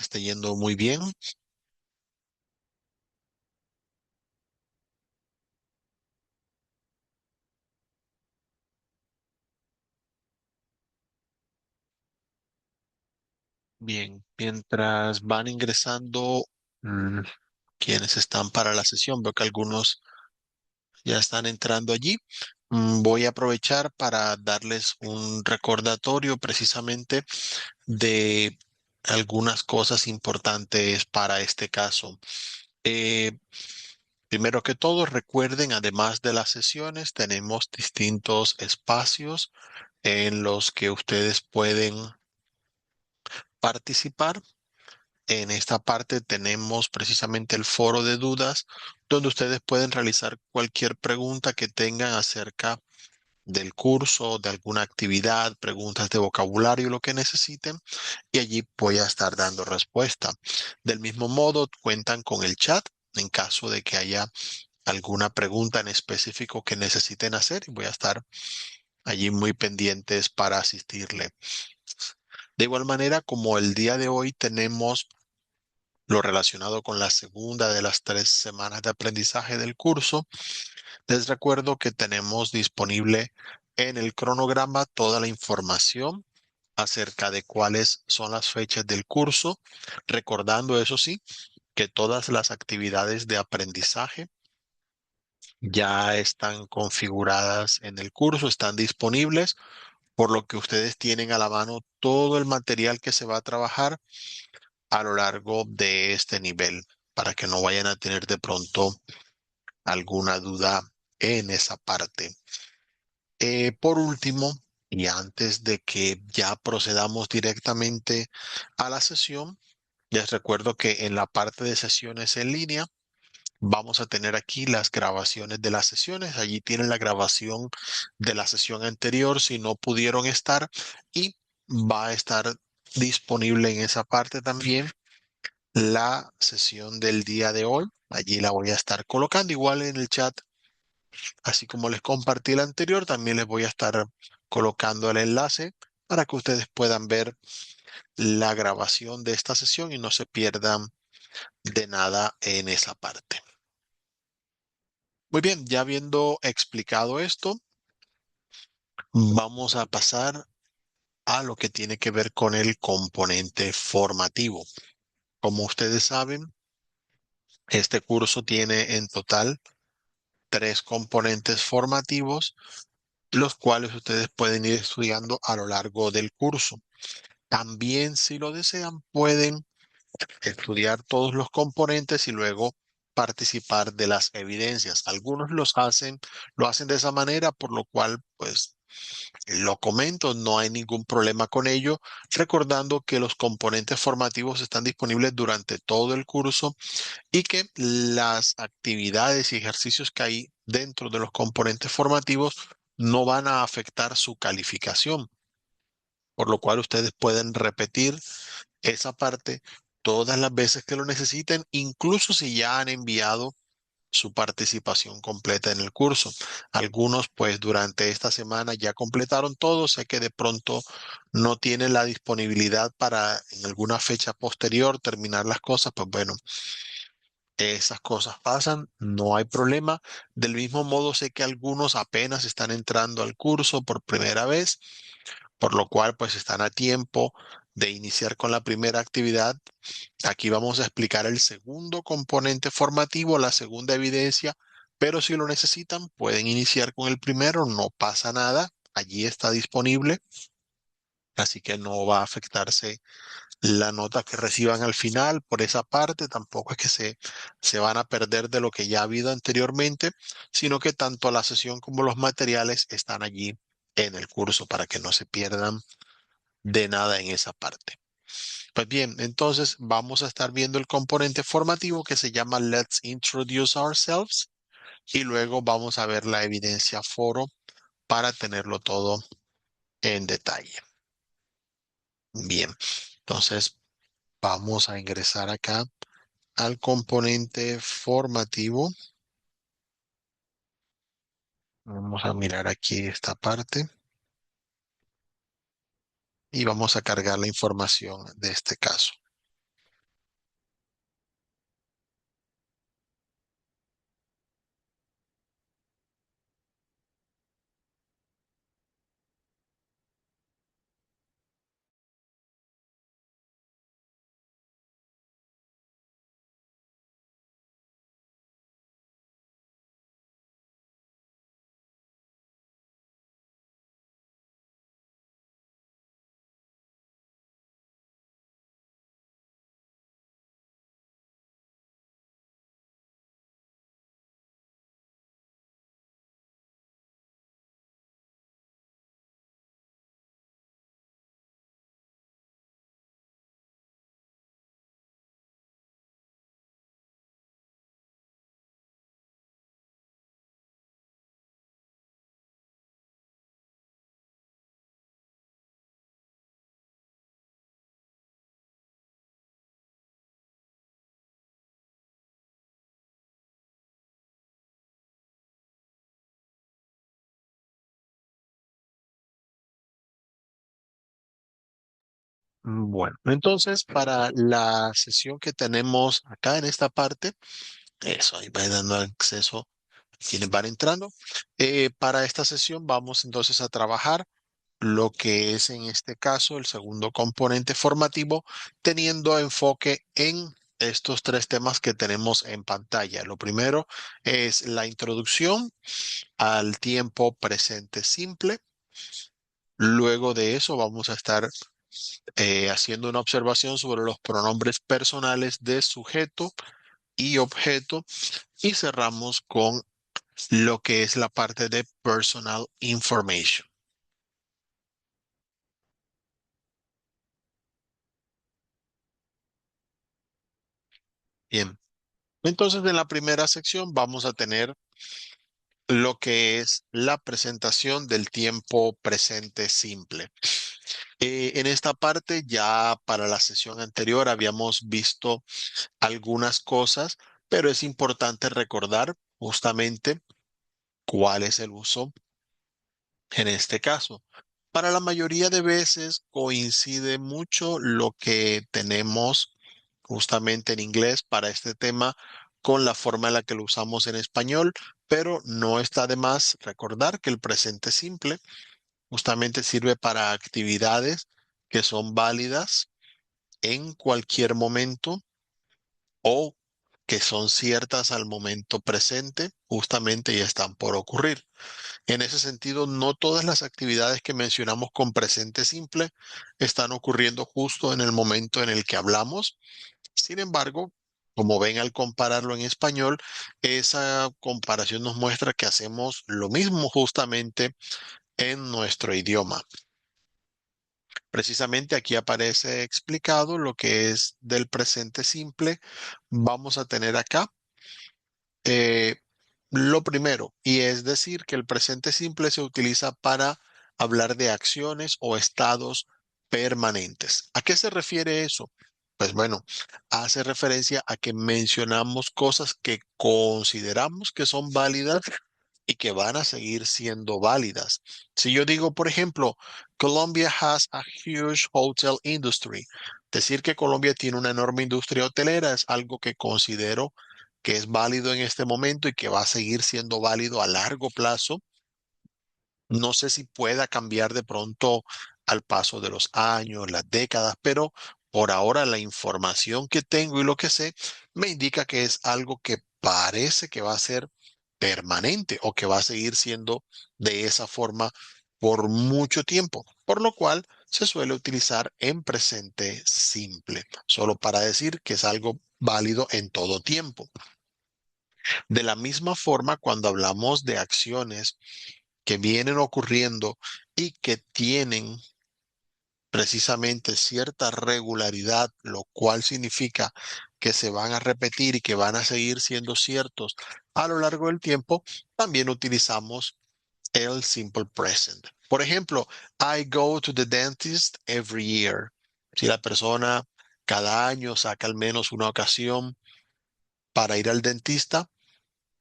esté yendo muy bien. Bien, mientras van ingresando quienes están para la sesión, veo que algunos ya están entrando allí. Voy a aprovechar para darles un recordatorio precisamente de algunas cosas importantes para este caso. Eh, Primero que todo, recuerden, además de las sesiones, tenemos distintos espacios en los que ustedes pueden participar. En esta parte tenemos precisamente el foro de dudas, donde ustedes pueden realizar cualquier pregunta que tengan acerca del curso, de alguna actividad, preguntas de vocabulario, lo que necesiten, y allí voy a estar dando respuesta. Del mismo modo, cuentan con el chat en caso de que haya alguna pregunta en específico que necesiten hacer, y voy a estar allí muy pendientes para asistirle. De igual manera, como el día de hoy tenemos lo relacionado con la segunda de las 3 semanas de aprendizaje del curso, les recuerdo que tenemos disponible en el cronograma toda la información acerca de cuáles son las fechas del curso, recordando eso sí, que todas las actividades de aprendizaje ya están configuradas en el curso, están disponibles, por lo que ustedes tienen a la mano todo el material que se va a trabajar a lo largo de este nivel, para que no vayan a tener de pronto alguna duda en esa parte. Por último, y antes de que ya procedamos directamente a la sesión, les recuerdo que en la parte de sesiones en línea vamos a tener aquí las grabaciones de las sesiones. Allí tienen la grabación de la sesión anterior si no pudieron estar, y va a estar disponible en esa parte también la sesión del día de hoy. Allí la voy a estar colocando igual en el chat, así como les compartí el anterior, también les voy a estar colocando el enlace para que ustedes puedan ver la grabación de esta sesión y no se pierdan de nada en esa parte. Muy bien, ya habiendo explicado esto, vamos a pasar a lo que tiene que ver con el componente formativo. Como ustedes saben, este curso tiene en total 3 componentes formativos, los cuales ustedes pueden ir estudiando a lo largo del curso. También, si lo desean, pueden estudiar todos los componentes y luego participar de las evidencias. Algunos lo hacen de esa manera, por lo cual, pues, lo comento, no hay ningún problema con ello, recordando que los componentes formativos están disponibles durante todo el curso y que las actividades y ejercicios que hay dentro de los componentes formativos no van a afectar su calificación, por lo cual ustedes pueden repetir esa parte todas las veces que lo necesiten, incluso si ya han enviado su participación completa en el curso. Algunos, pues durante esta semana ya completaron todo. Sé que de pronto no tienen la disponibilidad para en alguna fecha posterior terminar las cosas, pues bueno, esas cosas pasan, no hay problema. Del mismo modo, sé que algunos apenas están entrando al curso por primera vez, por lo cual pues están a tiempo de iniciar con la primera actividad. Aquí vamos a explicar el segundo componente formativo, la segunda evidencia, pero si lo necesitan pueden iniciar con el primero, no pasa nada, allí está disponible, así que no va a afectarse la nota que reciban al final por esa parte. Tampoco es que se van a perder de lo que ya ha habido anteriormente, sino que tanto la sesión como los materiales están allí en el curso para que no se pierdan de nada en esa parte. Pues bien, entonces vamos a estar viendo el componente formativo que se llama Let's Introduce Ourselves, y luego vamos a ver la evidencia foro para tenerlo todo en detalle. Bien, entonces vamos a ingresar acá al componente formativo. Vamos a mirar aquí esta parte y vamos a cargar la información de este caso. Bueno, entonces para la sesión que tenemos acá en esta parte, eso, ahí va dando acceso a quienes van entrando. Para esta sesión vamos entonces a trabajar lo que es en este caso el segundo componente formativo, teniendo enfoque en estos tres temas que tenemos en pantalla. Lo primero es la introducción al tiempo presente simple. Luego de eso vamos a estar haciendo una observación sobre los pronombres personales de sujeto y objeto y cerramos con lo que es la parte de personal information. Bien, entonces en la primera sección vamos a tener lo que es la presentación del tiempo presente simple. En esta parte ya para la sesión anterior habíamos visto algunas cosas, pero es importante recordar justamente cuál es el uso en este caso. Para la mayoría de veces coincide mucho lo que tenemos justamente en inglés para este tema con la forma en la que lo usamos en español, pero no está de más recordar que el presente simple justamente sirve para actividades que son válidas en cualquier momento o que son ciertas al momento presente, justamente y están por ocurrir. En ese sentido, no todas las actividades que mencionamos con presente simple están ocurriendo justo en el momento en el que hablamos. Sin embargo, como ven al compararlo en español, esa comparación nos muestra que hacemos lo mismo justamente en nuestro idioma. Precisamente aquí aparece explicado lo que es del presente simple. Vamos a tener acá eh, lo primero, y es decir, que el presente simple se utiliza para hablar de acciones o estados permanentes. ¿A qué se refiere eso? Pues bueno, hace referencia a que mencionamos cosas que consideramos que son válidas y que van a seguir siendo válidas. Si yo digo, por ejemplo, Colombia has a huge hotel industry, decir que Colombia tiene una enorme industria hotelera es algo que considero que es válido en este momento y que va a seguir siendo válido a largo plazo. No sé si pueda cambiar de pronto al paso de los años, las décadas, pero por ahora la información que tengo y lo que sé me indica que es algo que parece que va a ser permanente o que va a seguir siendo de esa forma por mucho tiempo, por lo cual se suele utilizar en presente simple, solo para decir que es algo válido en todo tiempo. De la misma forma, cuando hablamos de acciones que vienen ocurriendo y que tienen precisamente cierta regularidad, lo cual significa que se van a repetir y que van a seguir siendo ciertos a lo largo del tiempo, también utilizamos el simple present. Por ejemplo, I go to the dentist every year. Si la persona cada año saca al menos una ocasión para ir al dentista,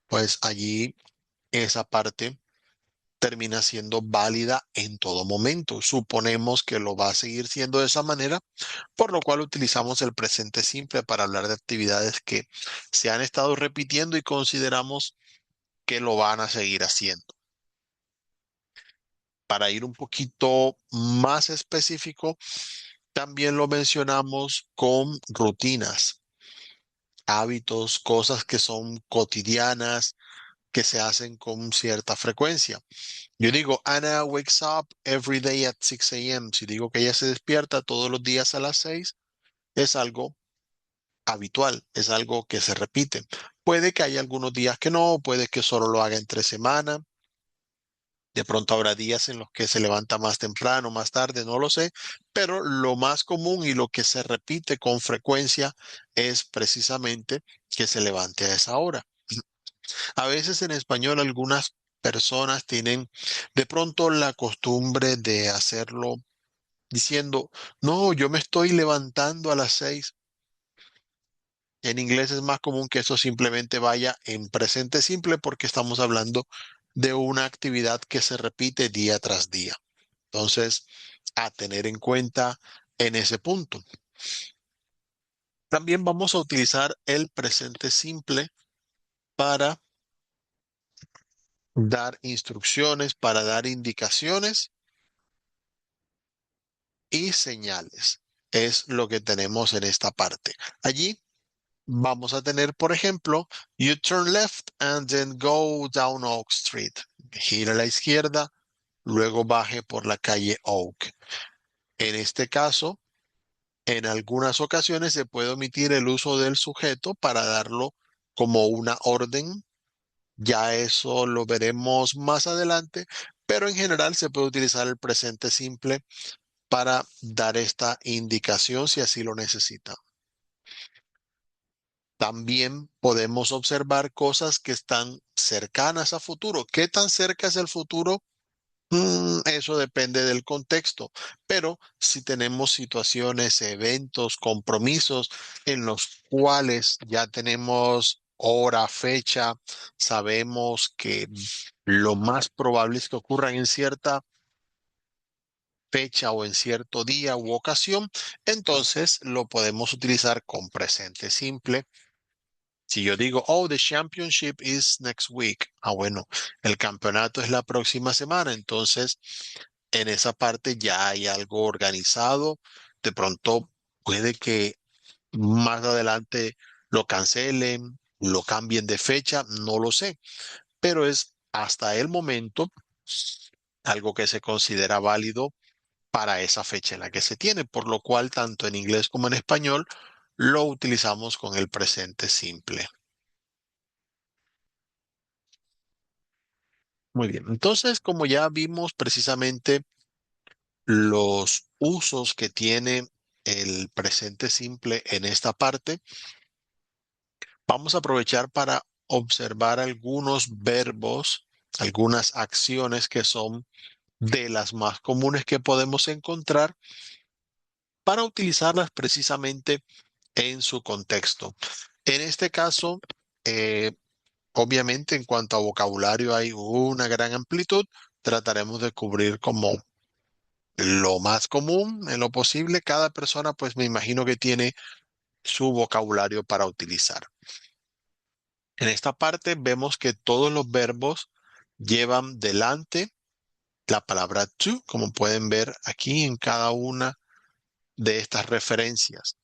pues allí esa parte termina siendo válida en todo momento. Suponemos que lo va a seguir siendo de esa manera, por lo cual utilizamos el presente simple para hablar de actividades que se han estado repitiendo y consideramos que lo van a seguir haciendo. Para ir un poquito más específico, también lo mencionamos con rutinas, hábitos, cosas que son cotidianas, que se hacen con cierta frecuencia. Yo digo, Anna wakes up every day at 6 a.m. Si digo que ella se despierta todos los días a las 6, es algo habitual, es algo que se repite. Puede que haya algunos días que no, puede que solo lo haga entre semana. De pronto habrá días en los que se levanta más temprano, más tarde, no lo sé, pero lo más común y lo que se repite con frecuencia es precisamente que se levante a esa hora. A veces en español algunas personas tienen de pronto la costumbre de hacerlo diciendo, no, yo me estoy levantando a las 6. En inglés es más común que eso simplemente vaya en presente simple porque estamos hablando de una actividad que se repite día tras día. Entonces, a tener en cuenta en ese punto. También vamos a utilizar el presente simple para dar instrucciones, para dar indicaciones y señales. Es lo que tenemos en esta parte. Allí vamos a tener, por ejemplo, you turn left and then go down Oak Street. Gira a la izquierda, luego baje por la calle Oak. En este caso, en algunas ocasiones se puede omitir el uso del sujeto para darlo como una orden. Ya eso lo veremos más adelante, pero en general se puede utilizar el presente simple para dar esta indicación si así lo necesita. También podemos observar cosas que están cercanas a futuro. ¿Qué tan cerca es el futuro? Eso depende del contexto, pero si tenemos situaciones, eventos, compromisos en los cuales ya tenemos hora, fecha, sabemos que lo más probable es que ocurran en cierta fecha o en cierto día u ocasión, entonces lo podemos utilizar con presente simple. Si yo digo, oh, the championship is next week. Ah, bueno, el campeonato es la próxima semana. Entonces, en esa parte ya hay algo organizado. De pronto puede que más adelante lo cancelen, lo cambien de fecha, no lo sé. Pero es hasta el momento algo que se considera válido para esa fecha en la que se tiene, por lo cual tanto en inglés como en español lo utilizamos con el presente simple. Muy bien, entonces como ya vimos precisamente los usos que tiene el presente simple en esta parte, vamos a aprovechar para observar algunos verbos, algunas acciones que son de las más comunes que podemos encontrar para utilizarlas precisamente en su contexto. En este caso, eh, obviamente en cuanto a vocabulario hay una gran amplitud, trataremos de cubrir como lo más común en lo posible. Cada persona, pues me imagino que tiene su vocabulario para utilizar. En esta parte vemos que todos los verbos llevan delante la palabra to, como pueden ver aquí en cada una de estas referencias.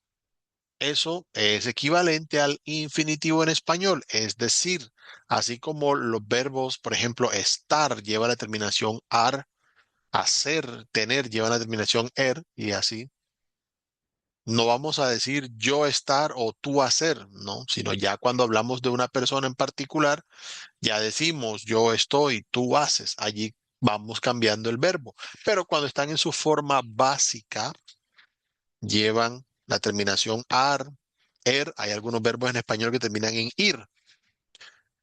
Eso es equivalente al infinitivo en español, es decir, así como los verbos, por ejemplo, estar lleva la terminación ar, hacer, tener lleva la terminación er y así. No vamos a decir yo estar o tú hacer, no, sino ya cuando hablamos de una persona en particular, ya decimos yo estoy, tú haces. Allí vamos cambiando el verbo. Pero cuando están en su forma básica, llevan la terminación ar, er. Hay algunos verbos en español que terminan en ir.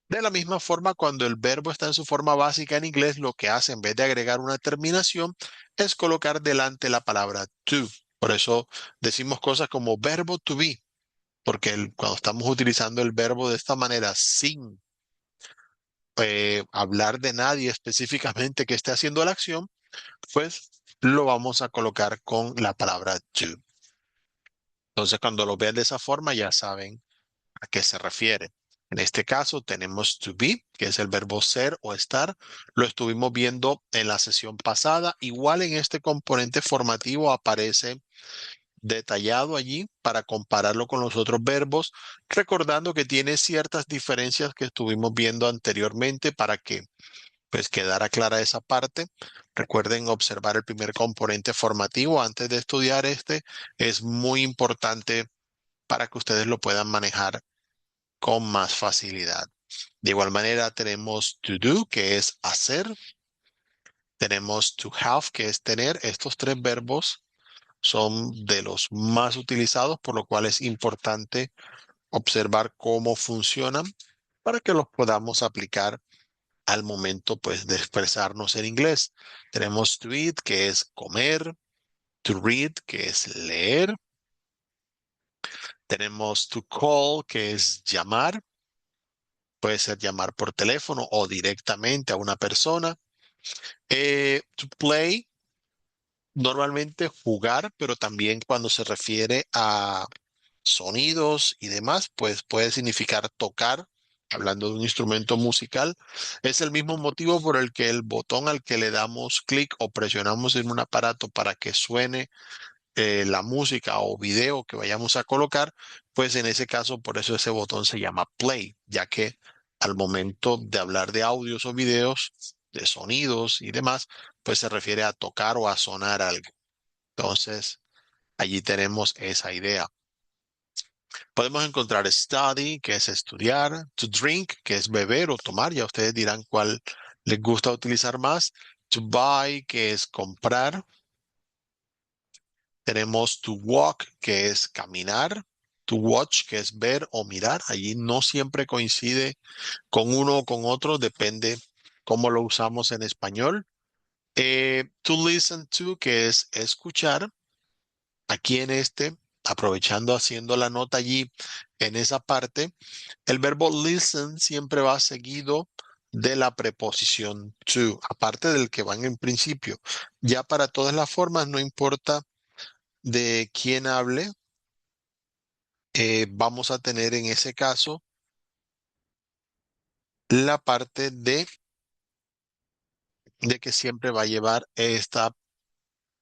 De la misma forma, cuando el verbo está en su forma básica en inglés, lo que hace en vez de agregar una terminación es colocar delante la palabra to. Por eso decimos cosas como verbo to be, porque cuando estamos utilizando el verbo de esta manera sin hablar de nadie específicamente que esté haciendo la acción, pues lo vamos a colocar con la palabra to. Entonces, cuando lo vean de esa forma, ya saben a qué se refiere. En este caso tenemos to be, que es el verbo ser o estar. Lo estuvimos viendo en la sesión pasada. Igual en este componente formativo aparece detallado allí para compararlo con los otros verbos, recordando que tiene ciertas diferencias que estuvimos viendo anteriormente para que pues quedara clara esa parte. Recuerden observar el primer componente formativo antes de estudiar este. Es muy importante para que ustedes lo puedan manejar con más facilidad. De igual manera tenemos to do, que es hacer. Tenemos to have, que es tener. Estos tres verbos son de los más utilizados, por lo cual es importante observar cómo funcionan para que los podamos aplicar al momento pues de expresarnos en inglés. Tenemos to eat, que es comer. To read, que es leer. Tenemos to call, que es llamar. Puede ser llamar por teléfono o directamente a una persona. To play, Normalmente jugar, pero también cuando se refiere a sonidos y demás, pues puede significar tocar, hablando de un instrumento musical. Es el mismo motivo por el que el botón al que le damos clic o presionamos en un aparato para que suene la música o video que vayamos a colocar, pues en ese caso, por eso ese botón se llama play, ya que al momento de hablar de audios o videos, de sonidos y demás, pues se refiere a tocar o a sonar algo. Entonces, allí tenemos esa idea. Podemos encontrar study, que es estudiar, to drink, que es beber o tomar, ya ustedes dirán cuál les gusta utilizar más, to buy, que es comprar, tenemos to walk, que es caminar, to watch, que es ver o mirar, allí no siempre coincide con uno o con otro, depende cómo lo usamos en español. To listen to, que es escuchar, aquí en este, aprovechando haciendo la nota allí en esa parte. El verbo listen siempre va seguido de la preposición to, aparte del que van en principio. Ya para todas las formas, no importa de quién hable, vamos a tener en ese caso la parte de que siempre va a llevar esta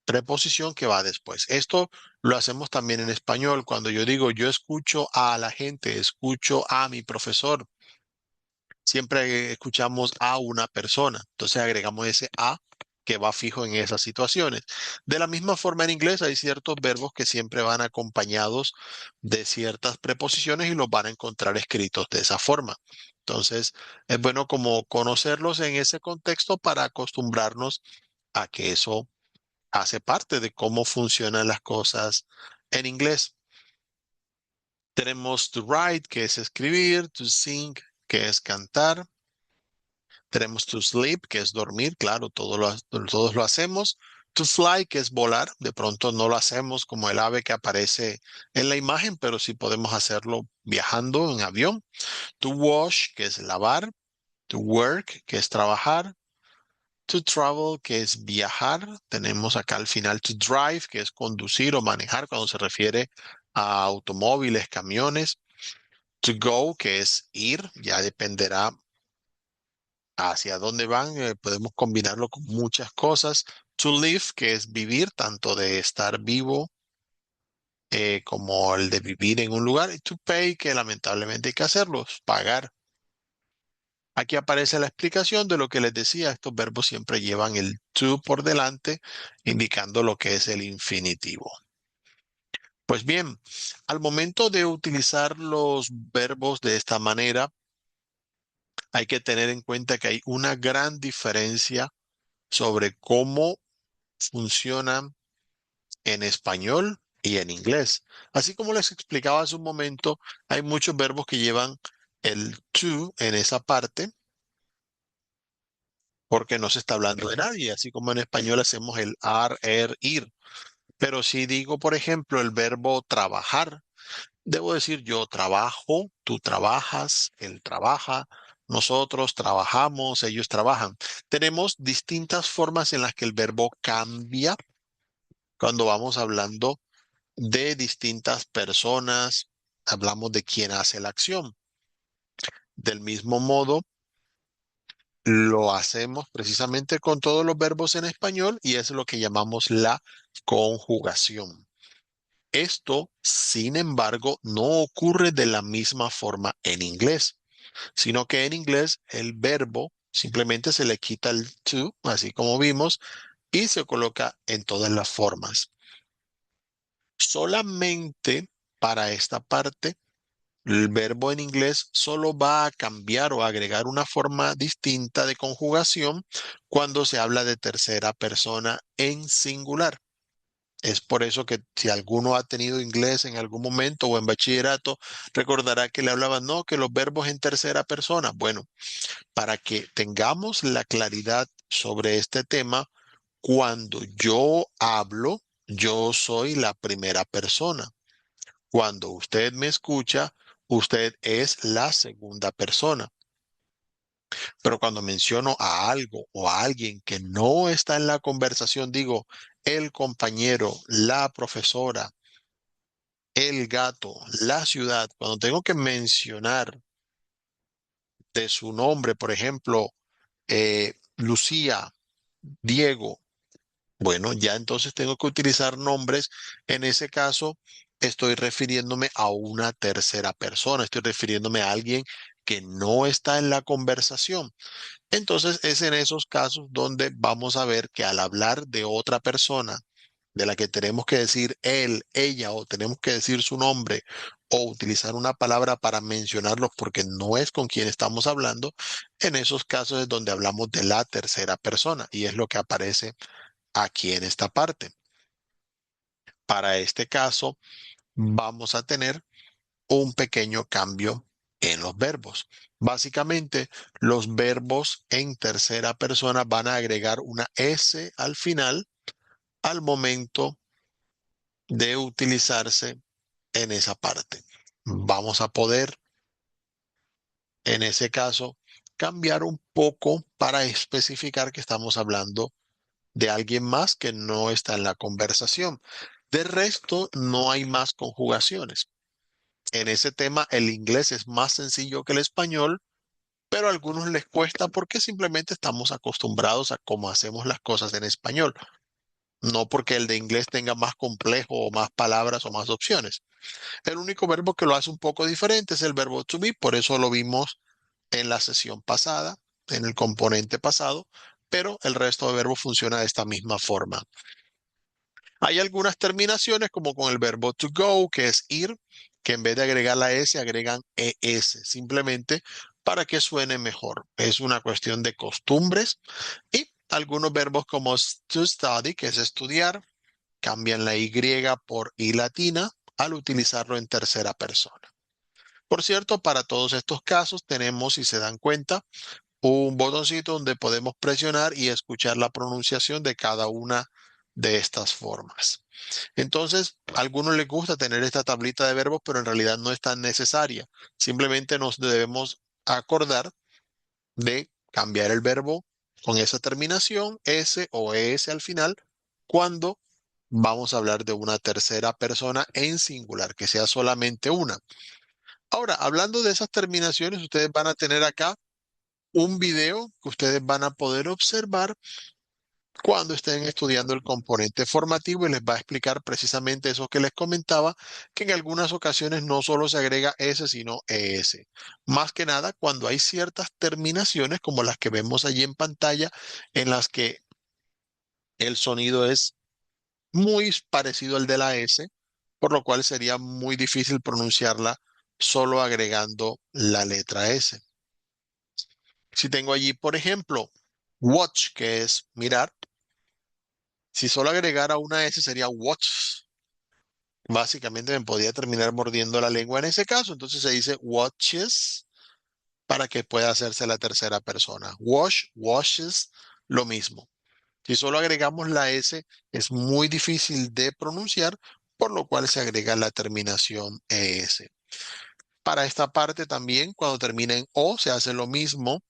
preposición que va después. Esto lo hacemos también en español. Cuando yo digo yo escucho a la gente, escucho a mi profesor, siempre escuchamos a una persona. Entonces agregamos ese a que va fijo en esas situaciones. De la misma forma en inglés hay ciertos verbos que siempre van acompañados de ciertas preposiciones y los van a encontrar escritos de esa forma. Entonces es bueno como conocerlos en ese contexto para acostumbrarnos a que eso hace parte de cómo funcionan las cosas en inglés. Tenemos to write, que es escribir, to sing, que es cantar. Tenemos to sleep, que es dormir, claro, todos lo hacemos. To fly, que es volar, de pronto no lo hacemos como el ave que aparece en la imagen, pero sí podemos hacerlo viajando en avión. To wash, que es lavar. To work, que es trabajar. To travel, que es viajar. Tenemos acá al final to drive, que es conducir o manejar cuando se refiere a automóviles, camiones. To go, que es ir, ya dependerá hacia dónde van, podemos combinarlo con muchas cosas. To live, que es vivir, tanto de estar vivo como el de vivir en un lugar. Y to pay, que lamentablemente hay que hacerlo, es pagar. Aquí aparece la explicación de lo que les decía. Estos verbos siempre llevan el to por delante, indicando lo que es el infinitivo. Pues bien, al momento de utilizar los verbos de esta manera, hay que tener en cuenta que hay una gran diferencia sobre cómo funcionan en español y en inglés. Así como les explicaba hace un momento, hay muchos verbos que llevan el to en esa parte porque no se está hablando de nadie, así como en español hacemos el ar, er, ir. Pero si digo, por ejemplo, el verbo trabajar, debo decir yo trabajo, tú trabajas, él trabaja, nosotros trabajamos, ellos trabajan. Tenemos distintas formas en las que el verbo cambia cuando vamos hablando de distintas personas, hablamos de quién hace la acción. Del mismo modo, lo hacemos precisamente con todos los verbos en español y es lo que llamamos la conjugación. Esto, sin embargo, no ocurre de la misma forma en inglés, sino que en inglés el verbo simplemente se le quita el to, así como vimos, y se coloca en todas las formas. Solamente para esta parte el verbo en inglés solo va a cambiar o agregar una forma distinta de conjugación cuando se habla de tercera persona en singular. Es por eso que si alguno ha tenido inglés en algún momento o en bachillerato, recordará que le hablaban, no, que los verbos en tercera persona. Bueno, para que tengamos la claridad sobre este tema, cuando yo hablo, yo soy la primera persona. Cuando usted me escucha, usted es la segunda persona. Pero cuando menciono a algo o a alguien que no está en la conversación, digo, el compañero, la profesora, el gato, la ciudad, cuando tengo que mencionar de su nombre, por ejemplo, Lucía, Diego, bueno, ya entonces tengo que utilizar nombres. En ese caso, estoy refiriéndome a una tercera persona, estoy refiriéndome a alguien que no está en la conversación. Entonces, es en esos casos donde vamos a ver que al hablar de otra persona, de la que tenemos que decir él, ella, o tenemos que decir su nombre, o utilizar una palabra para mencionarlos porque no es con quien estamos hablando, en esos casos es donde hablamos de la tercera persona y es lo que aparece aquí en esta parte. Para este caso, vamos a tener un pequeño cambio en los verbos. Básicamente, los verbos en tercera persona van a agregar una S al final al momento de utilizarse en esa parte. Vamos a poder, en ese caso, cambiar un poco para especificar que estamos hablando de alguien más que no está en la conversación. De resto, no hay más conjugaciones. En ese tema, el inglés es más sencillo que el español, pero a algunos les cuesta porque simplemente estamos acostumbrados a cómo hacemos las cosas en español, no porque el de inglés tenga más complejo o más palabras o más opciones. El único verbo que lo hace un poco diferente es el verbo to be, por eso lo vimos en la sesión pasada, en el componente pasado, pero el resto de verbos funciona de esta misma forma. Hay algunas terminaciones como con el verbo to go, que es ir, que en vez de agregar la S agregan ES, simplemente para que suene mejor. Es una cuestión de costumbres y algunos verbos como to study, que es estudiar, cambian la Y por I latina al utilizarlo en tercera persona. Por cierto, para todos estos casos tenemos, si se dan cuenta, un botoncito donde podemos presionar y escuchar la pronunciación de cada una de estas formas. Entonces, a algunos les gusta tener esta tablita de verbos, pero en realidad no es tan necesaria. Simplemente nos debemos acordar de cambiar el verbo con esa terminación, S o ES al final, cuando vamos a hablar de una tercera persona en singular, que sea solamente una. Ahora, hablando de esas terminaciones, ustedes van a tener acá un video que ustedes van a poder observar cuando estén estudiando el componente formativo y les va a explicar precisamente eso que les comentaba, que en algunas ocasiones no solo se agrega S, sino ES. Más que nada cuando hay ciertas terminaciones como las que vemos allí en pantalla, en las que el sonido es muy parecido al de la S, por lo cual sería muy difícil pronunciarla solo agregando la letra S. Si tengo allí, por ejemplo, watch, que es mirar, si solo agregara una S sería watch. Básicamente me podía terminar mordiendo la lengua en ese caso, entonces se dice watches para que pueda hacerse la tercera persona. Wash, washes, lo mismo. Si solo agregamos la S, es muy difícil de pronunciar, por lo cual se agrega la terminación ES. Para esta parte también, cuando termina en O, se hace lo mismo.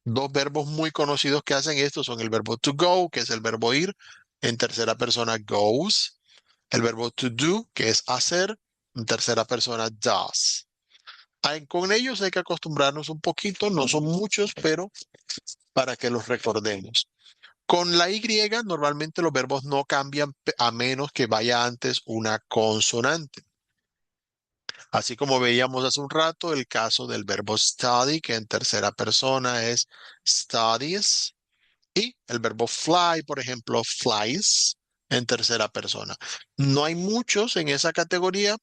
Dos verbos muy conocidos que hacen esto son el verbo to go, que es el verbo ir, en tercera persona goes, el verbo to do, que es hacer, en tercera persona does. Con ellos hay que acostumbrarnos un poquito, no son muchos, pero para que los recordemos. Con la Y normalmente los verbos no cambian a menos que vaya antes una consonante. Así como veíamos hace un rato el caso del verbo study, que en tercera persona es studies. Y el verbo fly, por ejemplo, flies en tercera persona. No hay muchos en esa categoría,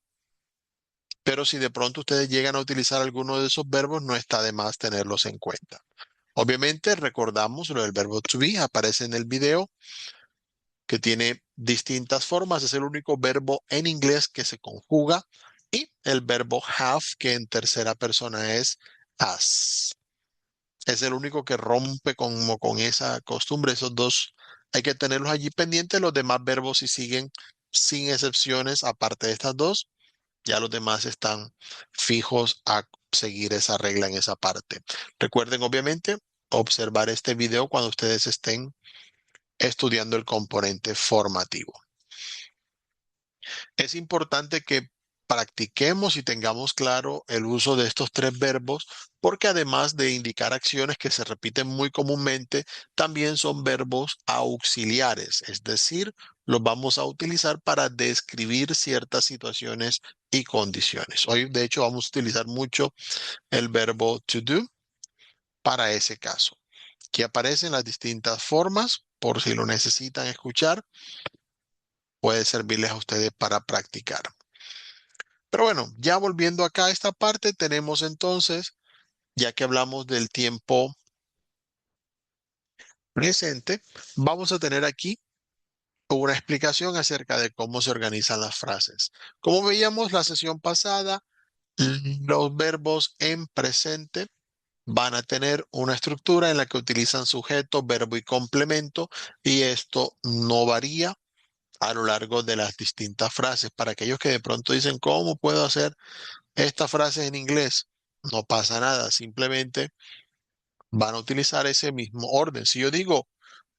pero si de pronto ustedes llegan a utilizar alguno de esos verbos, no está de más tenerlos en cuenta. Obviamente, recordamos lo del verbo to be, aparece en el video, que tiene distintas formas. Es el único verbo en inglés que se conjuga. Y el verbo have, que en tercera persona es has. Es el único que rompe con esa costumbre. Esos dos hay que tenerlos allí pendientes. Los demás verbos si siguen sin excepciones, aparte de estas dos, ya los demás están fijos a seguir esa regla en esa parte. Recuerden, obviamente, observar este video cuando ustedes estén estudiando el componente formativo. Es importante que practiquemos y tengamos claro el uso de estos tres verbos, porque además de indicar acciones que se repiten muy comúnmente, también son verbos auxiliares, es decir, los vamos a utilizar para describir ciertas situaciones y condiciones. Hoy, de hecho, vamos a utilizar mucho el verbo to do para ese caso, que aparece en las distintas formas, por si lo necesitan escuchar, puede servirles a ustedes para practicar. Pero bueno, ya volviendo acá a esta parte, tenemos entonces, ya que hablamos del tiempo presente, vamos a tener aquí una explicación acerca de cómo se organizan las frases. Como veíamos la sesión pasada, los verbos en presente van a tener una estructura en la que utilizan sujeto, verbo y complemento, y esto no varía a lo largo de las distintas frases. Para aquellos que de pronto dicen, ¿cómo puedo hacer esta frase en inglés? No pasa nada, simplemente van a utilizar ese mismo orden. Si yo digo,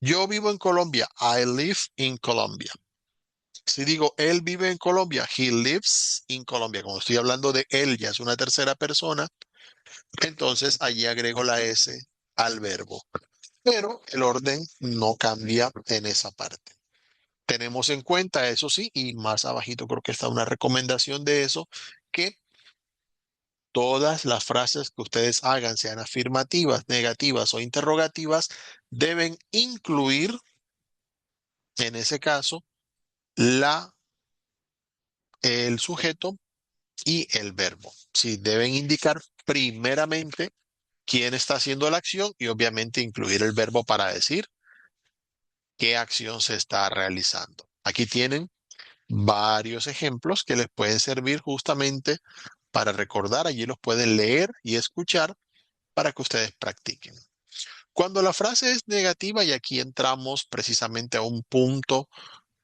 yo vivo en Colombia, I live in Colombia. Si digo, él vive en Colombia, he lives in Colombia. Como estoy hablando de él, ya es una tercera persona, entonces allí agrego la S al verbo. Pero el orden no cambia en esa parte. Tenemos en cuenta, eso sí, y más abajito creo que está una recomendación de eso, que todas las frases que ustedes hagan, sean afirmativas, negativas o interrogativas, deben incluir, en ese caso, el sujeto y el verbo. Sí, deben indicar primeramente quién está haciendo la acción y obviamente incluir el verbo para decir qué acción se está realizando. Aquí tienen varios ejemplos que les pueden servir justamente para recordar. Allí los pueden leer y escuchar para que ustedes practiquen. Cuando la frase es negativa, y aquí entramos precisamente a un punto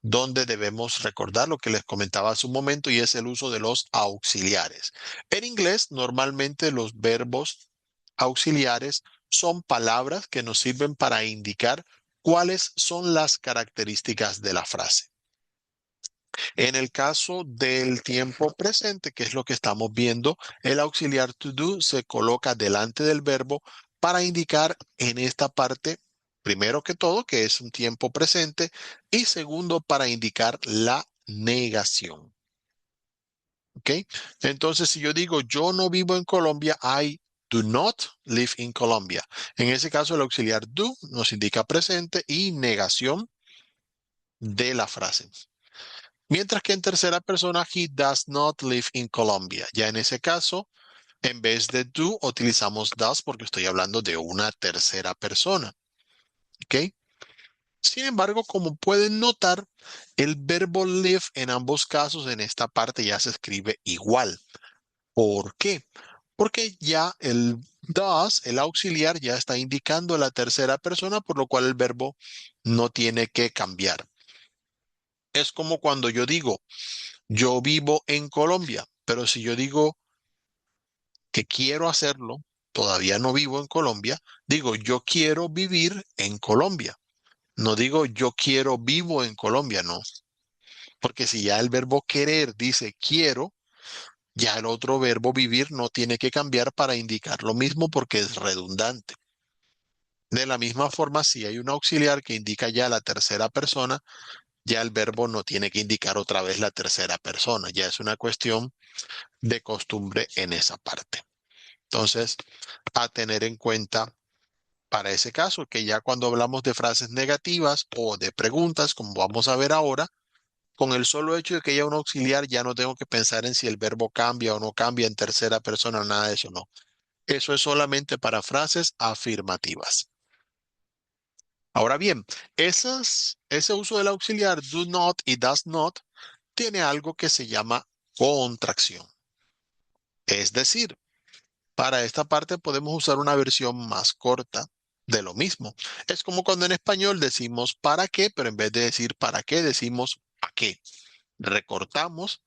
donde debemos recordar lo que les comentaba hace un momento y es el uso de los auxiliares. En inglés, normalmente los verbos auxiliares son palabras que nos sirven para indicar cuáles son las características de la frase. En el caso del tiempo presente, que es lo que estamos viendo, el auxiliar to do se coloca delante del verbo para indicar en esta parte, primero que todo, que es un tiempo presente y segundo, para indicar la negación. ¿Ok? Entonces, si yo digo yo no vivo en Colombia, I do not live in Colombia. En ese caso, el auxiliar do nos indica presente y negación de la frase. Mientras que en tercera persona, he does not live in Colombia. Ya en ese caso, en vez de do, utilizamos does porque estoy hablando de una tercera persona. ¿Ok? Sin embargo, como pueden notar, el verbo live en ambos casos en esta parte ya se escribe igual. ¿Por qué? Porque ya el does, el auxiliar, ya está indicando la tercera persona, por lo cual el verbo no tiene que cambiar. Es como cuando yo digo, yo vivo en Colombia, pero si yo digo que quiero hacerlo, todavía no vivo en Colombia, digo yo quiero vivir en Colombia. No digo yo quiero vivo en Colombia, no. Porque si ya el verbo querer dice quiero, ya el otro verbo vivir no tiene que cambiar para indicar lo mismo porque es redundante. De la misma forma, si hay un auxiliar que indica ya la tercera persona, ya el verbo no tiene que indicar otra vez la tercera persona. Ya es una cuestión de costumbre en esa parte. Entonces, a tener en cuenta para ese caso, que ya cuando hablamos de frases negativas o de preguntas, como vamos a ver ahora, con el solo hecho de que haya un auxiliar, ya no tengo que pensar en si el verbo cambia o no cambia en tercera persona, nada de eso, no. Eso es solamente para frases afirmativas. Ahora bien, ese uso del auxiliar do not y does not tiene algo que se llama contracción. Es decir, para esta parte podemos usar una versión más corta de lo mismo. Es como cuando en español decimos para qué, pero en vez de decir para qué, decimos a qué. Recortamos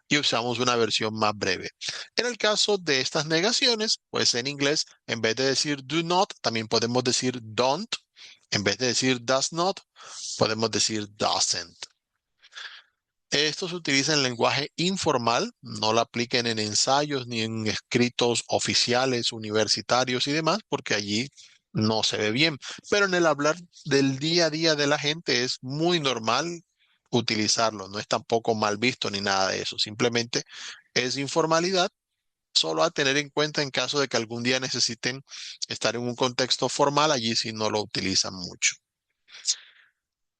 y usamos una versión más breve. En el caso de estas negaciones, pues en inglés, en vez de decir do not, también podemos decir don't. En vez de decir does not, podemos decir doesn't. Esto se utiliza en lenguaje informal, no lo apliquen en ensayos ni en escritos oficiales, universitarios y demás, porque allí no se ve bien. Pero en el hablar del día a día de la gente es muy normal utilizarlo, no es tampoco mal visto ni nada de eso, simplemente es informalidad, solo a tener en cuenta en caso de que algún día necesiten estar en un contexto formal, allí sí no lo utilizan mucho.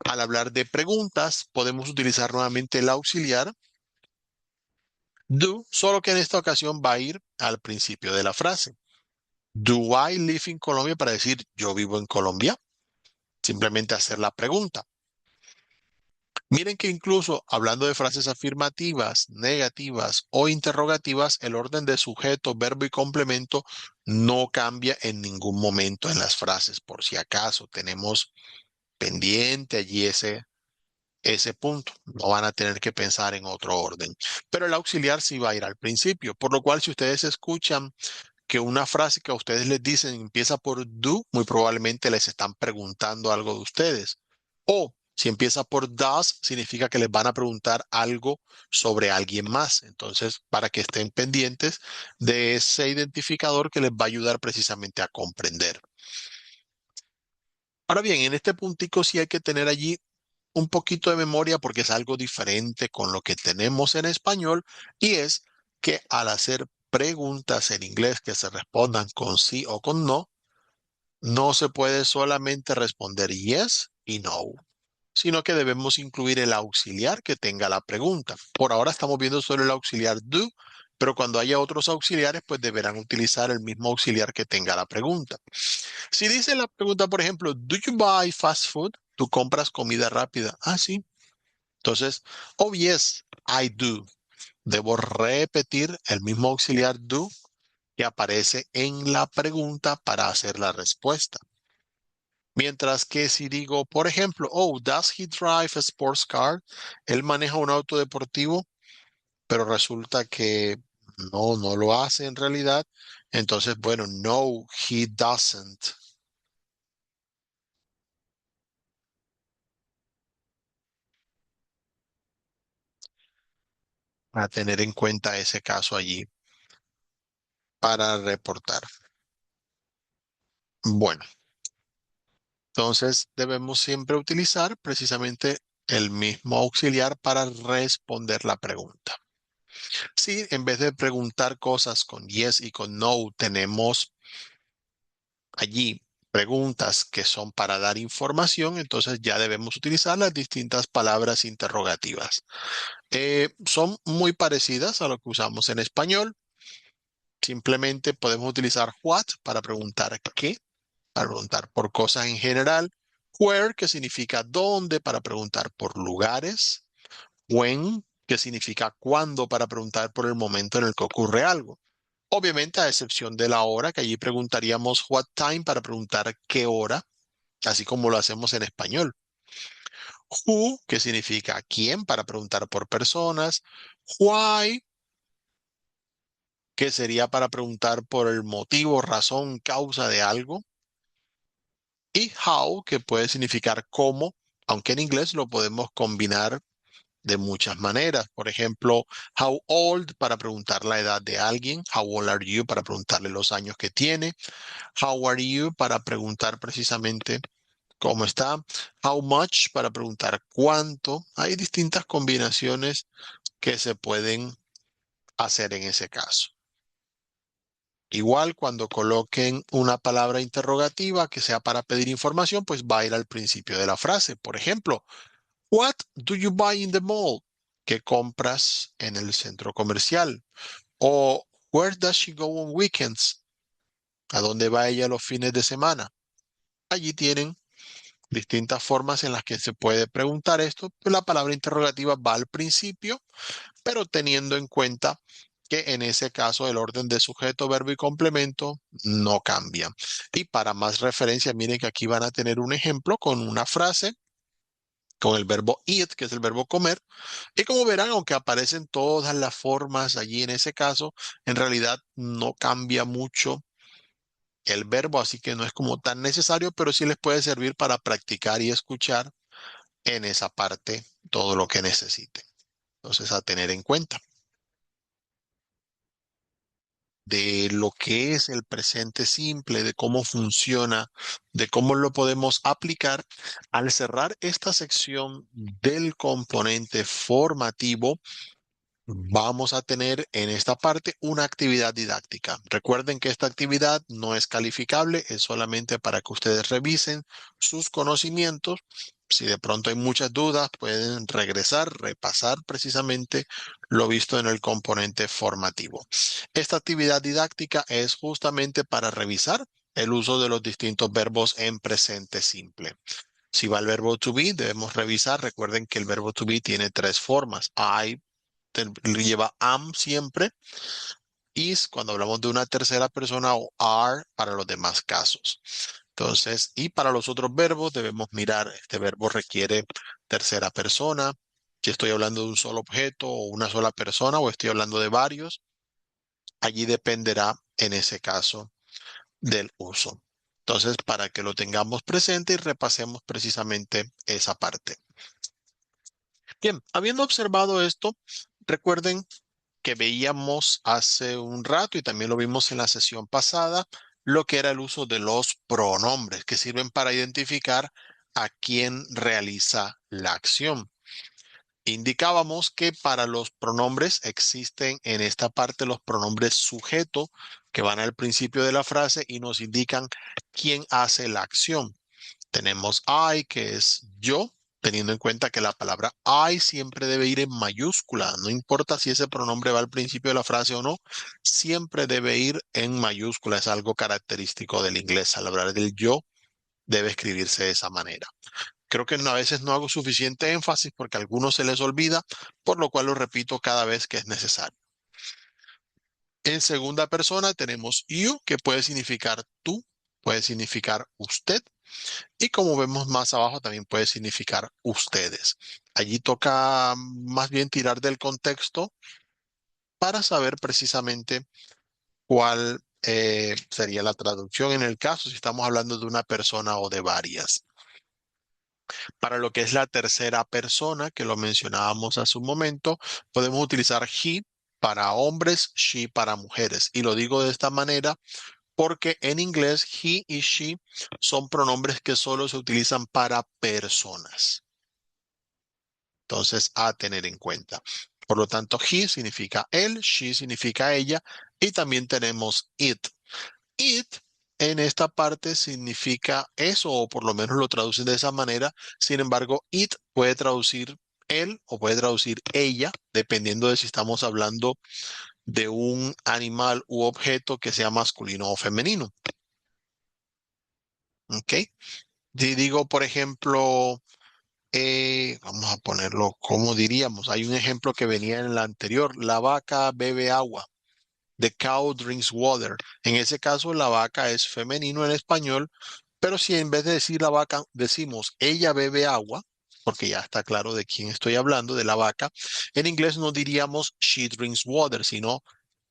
Al hablar de preguntas, podemos utilizar nuevamente el auxiliar do, solo que en esta ocasión va a ir al principio de la frase. Do I live in Colombia para decir yo vivo en Colombia? Simplemente hacer la pregunta. Miren que incluso hablando de frases afirmativas, negativas o interrogativas, el orden de sujeto, verbo y complemento no cambia en ningún momento en las frases. Por si acaso tenemos pendiente allí ese punto. No van a tener que pensar en otro orden. Pero el auxiliar sí va a ir al principio, por lo cual si ustedes escuchan que una frase que a ustedes les dicen empieza por do, muy probablemente les están preguntando algo de ustedes. O si empieza por does, significa que les van a preguntar algo sobre alguien más. Entonces, para que estén pendientes de ese identificador que les va a ayudar precisamente a comprender. Ahora bien, en este puntico sí hay que tener allí un poquito de memoria porque es algo diferente con lo que tenemos en español y es que al hacer preguntas en inglés que se respondan con sí o con no, no se puede solamente responder yes y no, sino que debemos incluir el auxiliar que tenga la pregunta. Por ahora estamos viendo solo el auxiliar do, pero cuando haya otros auxiliares, pues deberán utilizar el mismo auxiliar que tenga la pregunta. Si dice la pregunta, por ejemplo, ¿Do you buy fast food? ¿Tú compras comida rápida? Ah, sí. Entonces, oh yes, I do. Debo repetir el mismo auxiliar do que aparece en la pregunta para hacer la respuesta. Mientras que si digo, por ejemplo, oh, does he drive a sports car? Él maneja un auto deportivo, pero resulta que no lo hace en realidad. Entonces, bueno, no, he doesn't. A tener en cuenta ese caso allí para reportar. Bueno, entonces debemos siempre utilizar precisamente el mismo auxiliar para responder la pregunta. Si en vez de preguntar cosas con yes y con no, tenemos allí preguntas que son para dar información, entonces ya debemos utilizar las distintas palabras interrogativas. Son muy parecidas a lo que usamos en español. Simplemente podemos utilizar what para preguntar qué, para preguntar por cosas en general. Where, que significa dónde, para preguntar por lugares. When, que significa cuándo, para preguntar por el momento en el que ocurre algo. Obviamente, a excepción de la hora, que allí preguntaríamos what time para preguntar qué hora, así como lo hacemos en español. Who, que significa quién, para preguntar por personas. Why, que sería para preguntar por el motivo, razón, causa de algo. Y how, que puede significar cómo, aunque en inglés lo podemos combinar de muchas maneras. Por ejemplo, how old para preguntar la edad de alguien, how old are you para preguntarle los años que tiene, how are you para preguntar precisamente cómo está, how much para preguntar cuánto. Hay distintas combinaciones que se pueden hacer en ese caso. Igual cuando coloquen una palabra interrogativa que sea para pedir información, pues va a ir al principio de la frase. Por ejemplo, what do you buy in the mall? ¿Qué compras en el centro comercial? O where does she go on weekends? ¿A dónde va ella los fines de semana? Allí tienen distintas formas en las que se puede preguntar esto. Pues la palabra interrogativa va al principio, pero teniendo en cuenta que en ese caso el orden de sujeto, verbo y complemento no cambia. Y para más referencia, miren que aquí van a tener un ejemplo con una frase con el verbo eat, que es el verbo comer. Y como verán, aunque aparecen todas las formas allí en ese caso, en realidad no cambia mucho el verbo, así que no es como tan necesario, pero sí les puede servir para practicar y escuchar en esa parte todo lo que necesiten. Entonces, a tener en cuenta de lo que es el presente simple, de cómo funciona, de cómo lo podemos aplicar. Al cerrar esta sección del componente formativo, vamos a tener en esta parte una actividad didáctica. Recuerden que esta actividad no es calificable, es solamente para que ustedes revisen sus conocimientos. Si de pronto hay muchas dudas, pueden regresar, repasar precisamente lo visto en el componente formativo. Esta actividad didáctica es justamente para revisar el uso de los distintos verbos en presente simple. Si va el verbo to be, debemos revisar. Recuerden que el verbo to be tiene tres formas. Lleva am siempre, is cuando hablamos de una tercera persona o are para los demás casos. Entonces, y para los otros verbos debemos mirar, este verbo requiere tercera persona, si estoy hablando de un solo objeto o una sola persona o estoy hablando de varios, allí dependerá en ese caso del uso. Entonces, para que lo tengamos presente y repasemos precisamente esa parte. Bien, habiendo observado esto, recuerden que veíamos hace un rato y también lo vimos en la sesión pasada, lo que era el uso de los pronombres que sirven para identificar a quién realiza la acción. Indicábamos que para los pronombres existen en esta parte los pronombres sujeto que van al principio de la frase y nos indican quién hace la acción. Tenemos I, que es yo, teniendo en cuenta que la palabra I siempre debe ir en mayúscula. No importa si ese pronombre va al principio de la frase o no, siempre debe ir en mayúscula. Es algo característico del inglés. Al hablar del yo, debe escribirse de esa manera. Creo que a veces no hago suficiente énfasis porque a algunos se les olvida, por lo cual lo repito cada vez que es necesario. En segunda persona tenemos you, que puede significar tú, puede significar usted. Y como vemos más abajo, también puede significar ustedes. Allí toca más bien tirar del contexto para saber precisamente cuál sería la traducción en el caso, si estamos hablando de una persona o de varias. Para lo que es la tercera persona, que lo mencionábamos hace un momento, podemos utilizar he para hombres, she para mujeres. Y lo digo de esta manera porque en inglés he y she son pronombres que solo se utilizan para personas. Entonces, a tener en cuenta. Por lo tanto, he significa él, she significa ella y también tenemos it. It en esta parte significa eso, o por lo menos lo traducen de esa manera. Sin embargo, it puede traducir él o puede traducir ella, dependiendo de si estamos hablando de un animal u objeto que sea masculino o femenino. ¿Ok? Si digo, por ejemplo, vamos a ponerlo como diríamos. Hay un ejemplo que venía en la anterior. La vaca bebe agua. The cow drinks water. En ese caso, la vaca es femenino en español, pero si en vez de decir la vaca decimos ella bebe agua, porque ya está claro de quién estoy hablando, de la vaca, en inglés no diríamos she drinks water, sino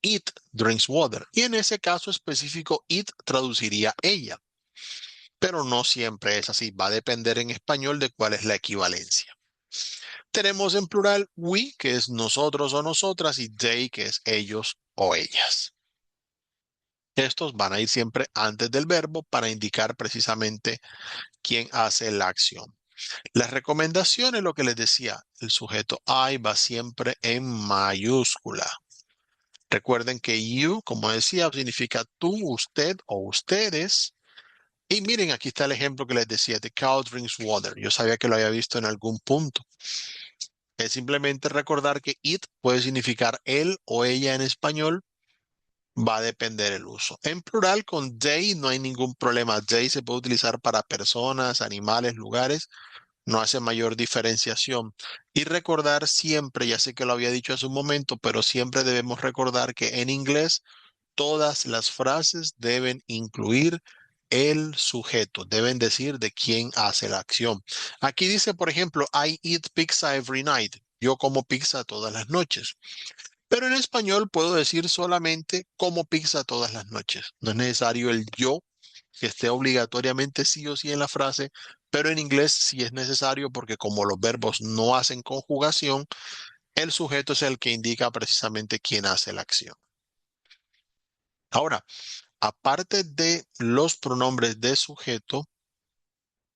it drinks water. Y en ese caso específico, it traduciría ella, pero no siempre es así. Va a depender en español de cuál es la equivalencia. Tenemos en plural we, que es nosotros o nosotras, y they, que es ellos o ellas. Estos van a ir siempre antes del verbo para indicar precisamente quién hace la acción. Las recomendaciones, lo que les decía, el sujeto I va siempre en mayúscula. Recuerden que you, como decía, significa tú, usted o ustedes. Y miren, aquí está el ejemplo que les decía, the cow drinks water. Yo sabía que lo había visto en algún punto. Es simplemente recordar que it puede significar él o ella en español, va a depender el uso. En plural, con they no hay ningún problema. They se puede utilizar para personas, animales, lugares, no hace mayor diferenciación. Y recordar siempre, ya sé que lo había dicho hace un momento, pero siempre debemos recordar que en inglés todas las frases deben incluir el sujeto, deben decir de quién hace la acción. Aquí dice, por ejemplo, I eat pizza every night. Yo como pizza todas las noches. Pero en español puedo decir solamente como pizza todas las noches. No es necesario el yo que esté obligatoriamente sí o sí en la frase, pero en inglés sí es necesario porque como los verbos no hacen conjugación, el sujeto es el que indica precisamente quién hace la acción. Ahora, aparte de los pronombres de sujeto,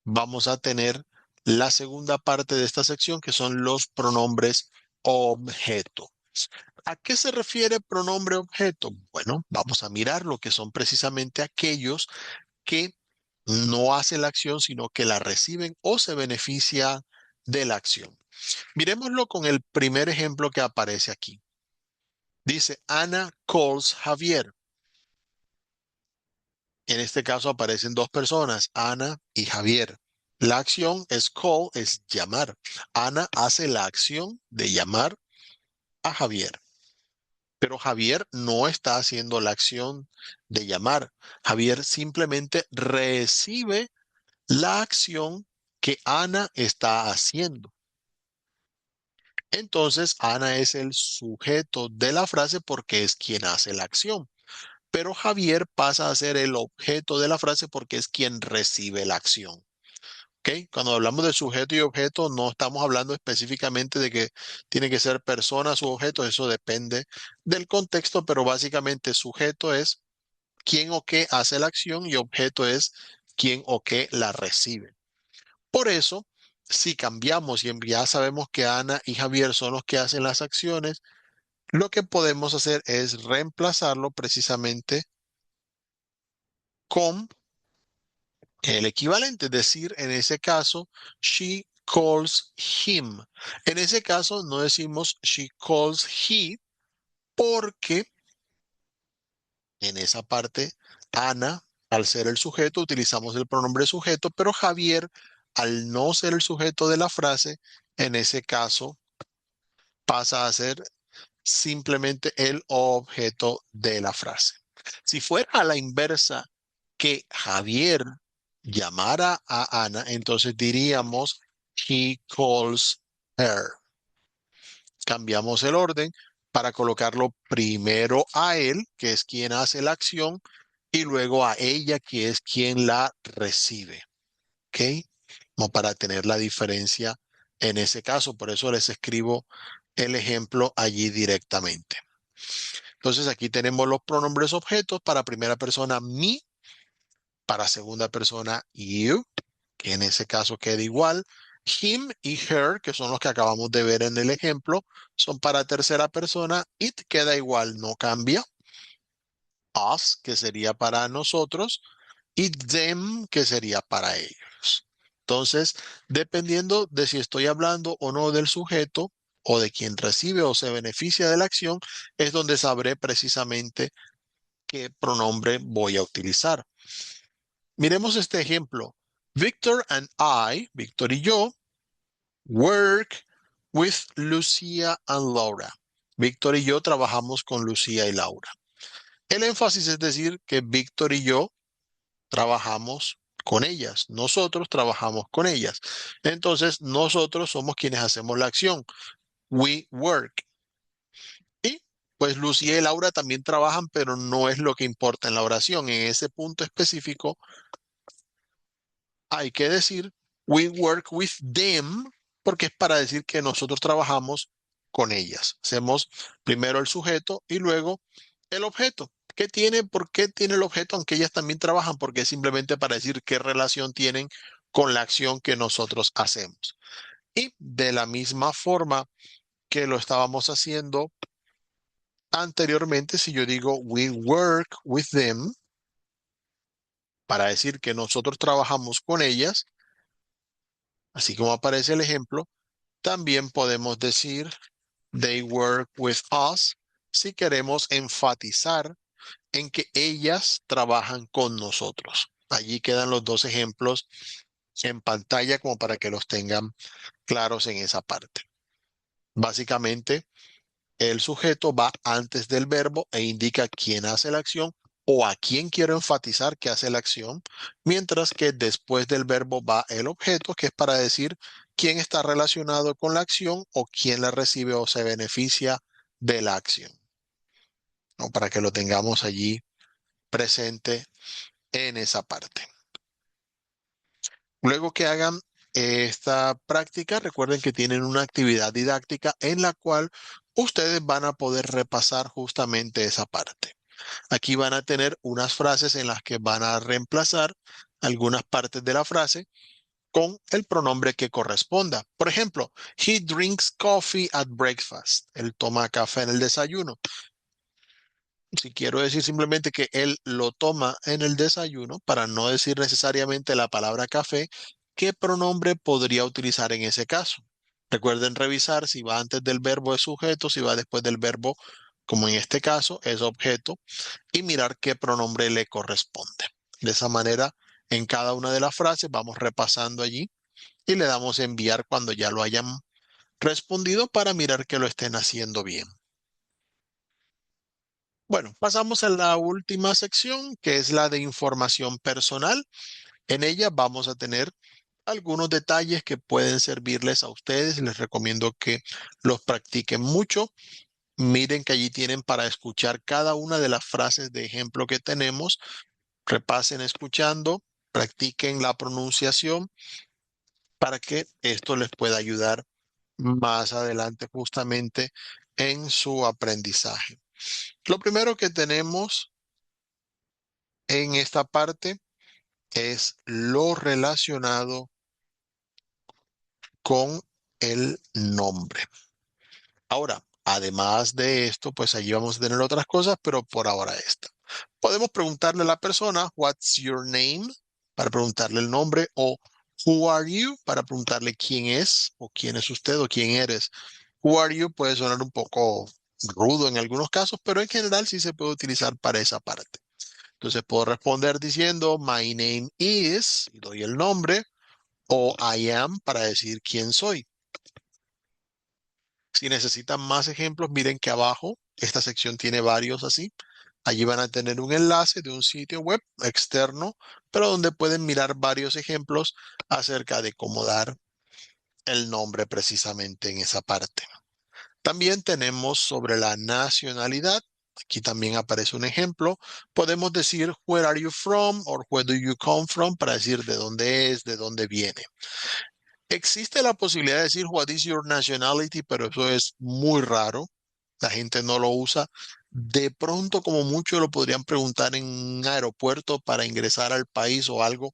vamos a tener la segunda parte de esta sección que son los pronombres objeto. ¿A qué se refiere pronombre objeto? Bueno, vamos a mirar lo que son precisamente aquellos que no hacen la acción, sino que la reciben o se beneficia de la acción. Miremoslo con el primer ejemplo que aparece aquí. Dice, Ana calls Javier. En este caso aparecen dos personas, Ana y Javier. La acción es call, es llamar. Ana hace la acción de llamar a Javier. Pero Javier no está haciendo la acción de llamar. Javier simplemente recibe la acción que Ana está haciendo. Entonces, Ana es el sujeto de la frase porque es quien hace la acción. Pero Javier pasa a ser el objeto de la frase porque es quien recibe la acción. ¿Ok? Cuando hablamos de sujeto y objeto, no estamos hablando específicamente de que tiene que ser personas u objetos, eso depende del contexto, pero básicamente sujeto es quién o qué hace la acción y objeto es quién o qué la recibe. Por eso, si cambiamos y ya sabemos que Ana y Javier son los que hacen las acciones, lo que podemos hacer es reemplazarlo precisamente con el equivalente, es decir, en ese caso, she calls him. En ese caso, no decimos she calls he, porque en esa parte, Ana, al ser el sujeto, utilizamos el pronombre sujeto, pero Javier, al no ser el sujeto de la frase, en ese caso, pasa a ser simplemente el objeto de la frase. Si fuera a la inversa, que Javier llamara a Ana, entonces diríamos he calls her. Cambiamos el orden para colocarlo primero a él, que es quien hace la acción, y luego a ella, que es quien la recibe. ¿Ok? Como para tener la diferencia en ese caso. Por eso les escribo el ejemplo allí directamente. Entonces aquí tenemos los pronombres objetos para primera persona me, para segunda persona you, que en ese caso queda igual. Him y her, que son los que acabamos de ver en el ejemplo, son para tercera persona. It queda igual, no cambia. Us, que sería para nosotros, y them, que sería para ellos. Entonces, dependiendo de si estoy hablando o no del sujeto o de quien recibe o se beneficia de la acción, es donde sabré precisamente qué pronombre voy a utilizar. Miremos este ejemplo. Victor and I, Victor y yo, work with Lucia and Laura. Víctor y yo trabajamos con Lucía y Laura. El énfasis es decir que Víctor y yo trabajamos con ellas. Nosotros trabajamos con ellas. Entonces, nosotros somos quienes hacemos la acción. We work. Y pues Lucía y Laura también trabajan, pero no es lo que importa en la oración. En ese punto específico, hay que decir we work with them, porque es para decir que nosotros trabajamos con ellas. Hacemos primero el sujeto y luego el objeto. ¿Qué tiene? ¿Por qué tiene el objeto? Aunque ellas también trabajan, porque es simplemente para decir qué relación tienen con la acción que nosotros hacemos. Y de la misma forma que lo estábamos haciendo anteriormente, si yo digo we work with them, para decir que nosotros trabajamos con ellas, así como aparece el ejemplo, también podemos decir they work with us si queremos enfatizar en que ellas trabajan con nosotros. Allí quedan los dos ejemplos en pantalla como para que los tengan claros en esa parte. Básicamente, el sujeto va antes del verbo e indica quién hace la acción o a quién quiero enfatizar que hace la acción, mientras que después del verbo va el objeto, que es para decir quién está relacionado con la acción o quién la recibe o se beneficia de la acción, ¿no? Para que lo tengamos allí presente en esa parte. Luego que hagan esta práctica, recuerden que tienen una actividad didáctica en la cual ustedes van a poder repasar justamente esa parte. Aquí van a tener unas frases en las que van a reemplazar algunas partes de la frase con el pronombre que corresponda. Por ejemplo, he drinks coffee at breakfast. Él toma café en el desayuno. Si quiero decir simplemente que él lo toma en el desayuno, para no decir necesariamente la palabra café, ¿qué pronombre podría utilizar en ese caso? Recuerden revisar si va antes del verbo es sujeto, si va después del verbo, como en este caso, es objeto, y mirar qué pronombre le corresponde. De esa manera, en cada una de las frases vamos repasando allí y le damos enviar cuando ya lo hayan respondido para mirar que lo estén haciendo bien. Bueno, pasamos a la última sección, que es la de información personal. En ella vamos a tener algunos detalles que pueden servirles a ustedes. Les recomiendo que los practiquen mucho. Miren que allí tienen para escuchar cada una de las frases de ejemplo que tenemos. Repasen escuchando, practiquen la pronunciación para que esto les pueda ayudar más adelante justamente en su aprendizaje. Lo primero que tenemos en esta parte es lo relacionado con el nombre. Ahora, además de esto, pues allí vamos a tener otras cosas, pero por ahora esta. Podemos preguntarle a la persona, What's your name? Para preguntarle el nombre, o Who are you? Para preguntarle quién es, o quién es usted, o quién eres. Who are you puede sonar un poco rudo en algunos casos, pero en general sí se puede utilizar para esa parte. Entonces puedo responder diciendo My name is, y doy el nombre, o I am para decir quién soy. Si necesitan más ejemplos, miren que abajo esta sección tiene varios así. Allí van a tener un enlace de un sitio web externo, pero donde pueden mirar varios ejemplos acerca de cómo dar el nombre precisamente en esa parte. También tenemos sobre la nacionalidad. Aquí también aparece un ejemplo. Podemos decir where are you from or where do you come from para decir de dónde es, de dónde viene. Existe la posibilidad de decir what is your nationality, pero eso es muy raro. La gente no lo usa. De pronto, como mucho, lo podrían preguntar en un aeropuerto para ingresar al país o algo.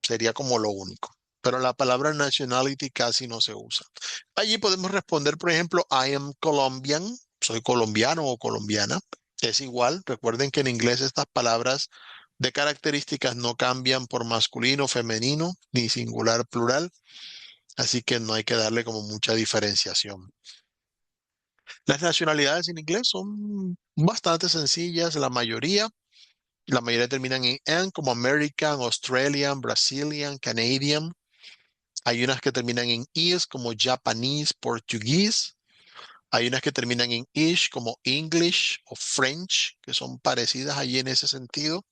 Sería como lo único. Pero la palabra nationality casi no se usa. Allí podemos responder, por ejemplo, I am Colombian. Soy colombiano o colombiana. Es igual. Recuerden que en inglés estas palabras de características no cambian por masculino, femenino, ni singular, plural. Así que no hay que darle como mucha diferenciación. Las nacionalidades en inglés son bastante sencillas, la mayoría terminan en "an", como American, Australian, Brazilian, Canadian. Hay unas que terminan en "is", como Japanese, Portuguese. Hay unas que terminan en "ish", como English o French, que son parecidas allí en ese sentido.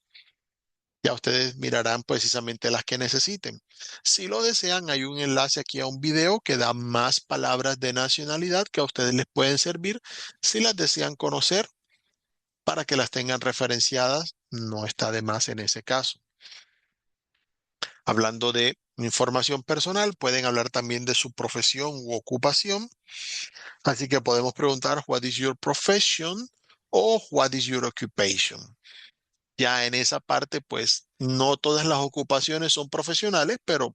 Ya ustedes mirarán precisamente las que necesiten. Si lo desean, hay un enlace aquí a un video que da más palabras de nacionalidad que a ustedes les pueden servir si las desean conocer para que las tengan referenciadas. No está de más en ese caso. Hablando de información personal, pueden hablar también de su profesión u ocupación. Así que podemos preguntar, What is your profession? O What is your occupation? Ya en esa parte, pues no todas las ocupaciones son profesionales, pero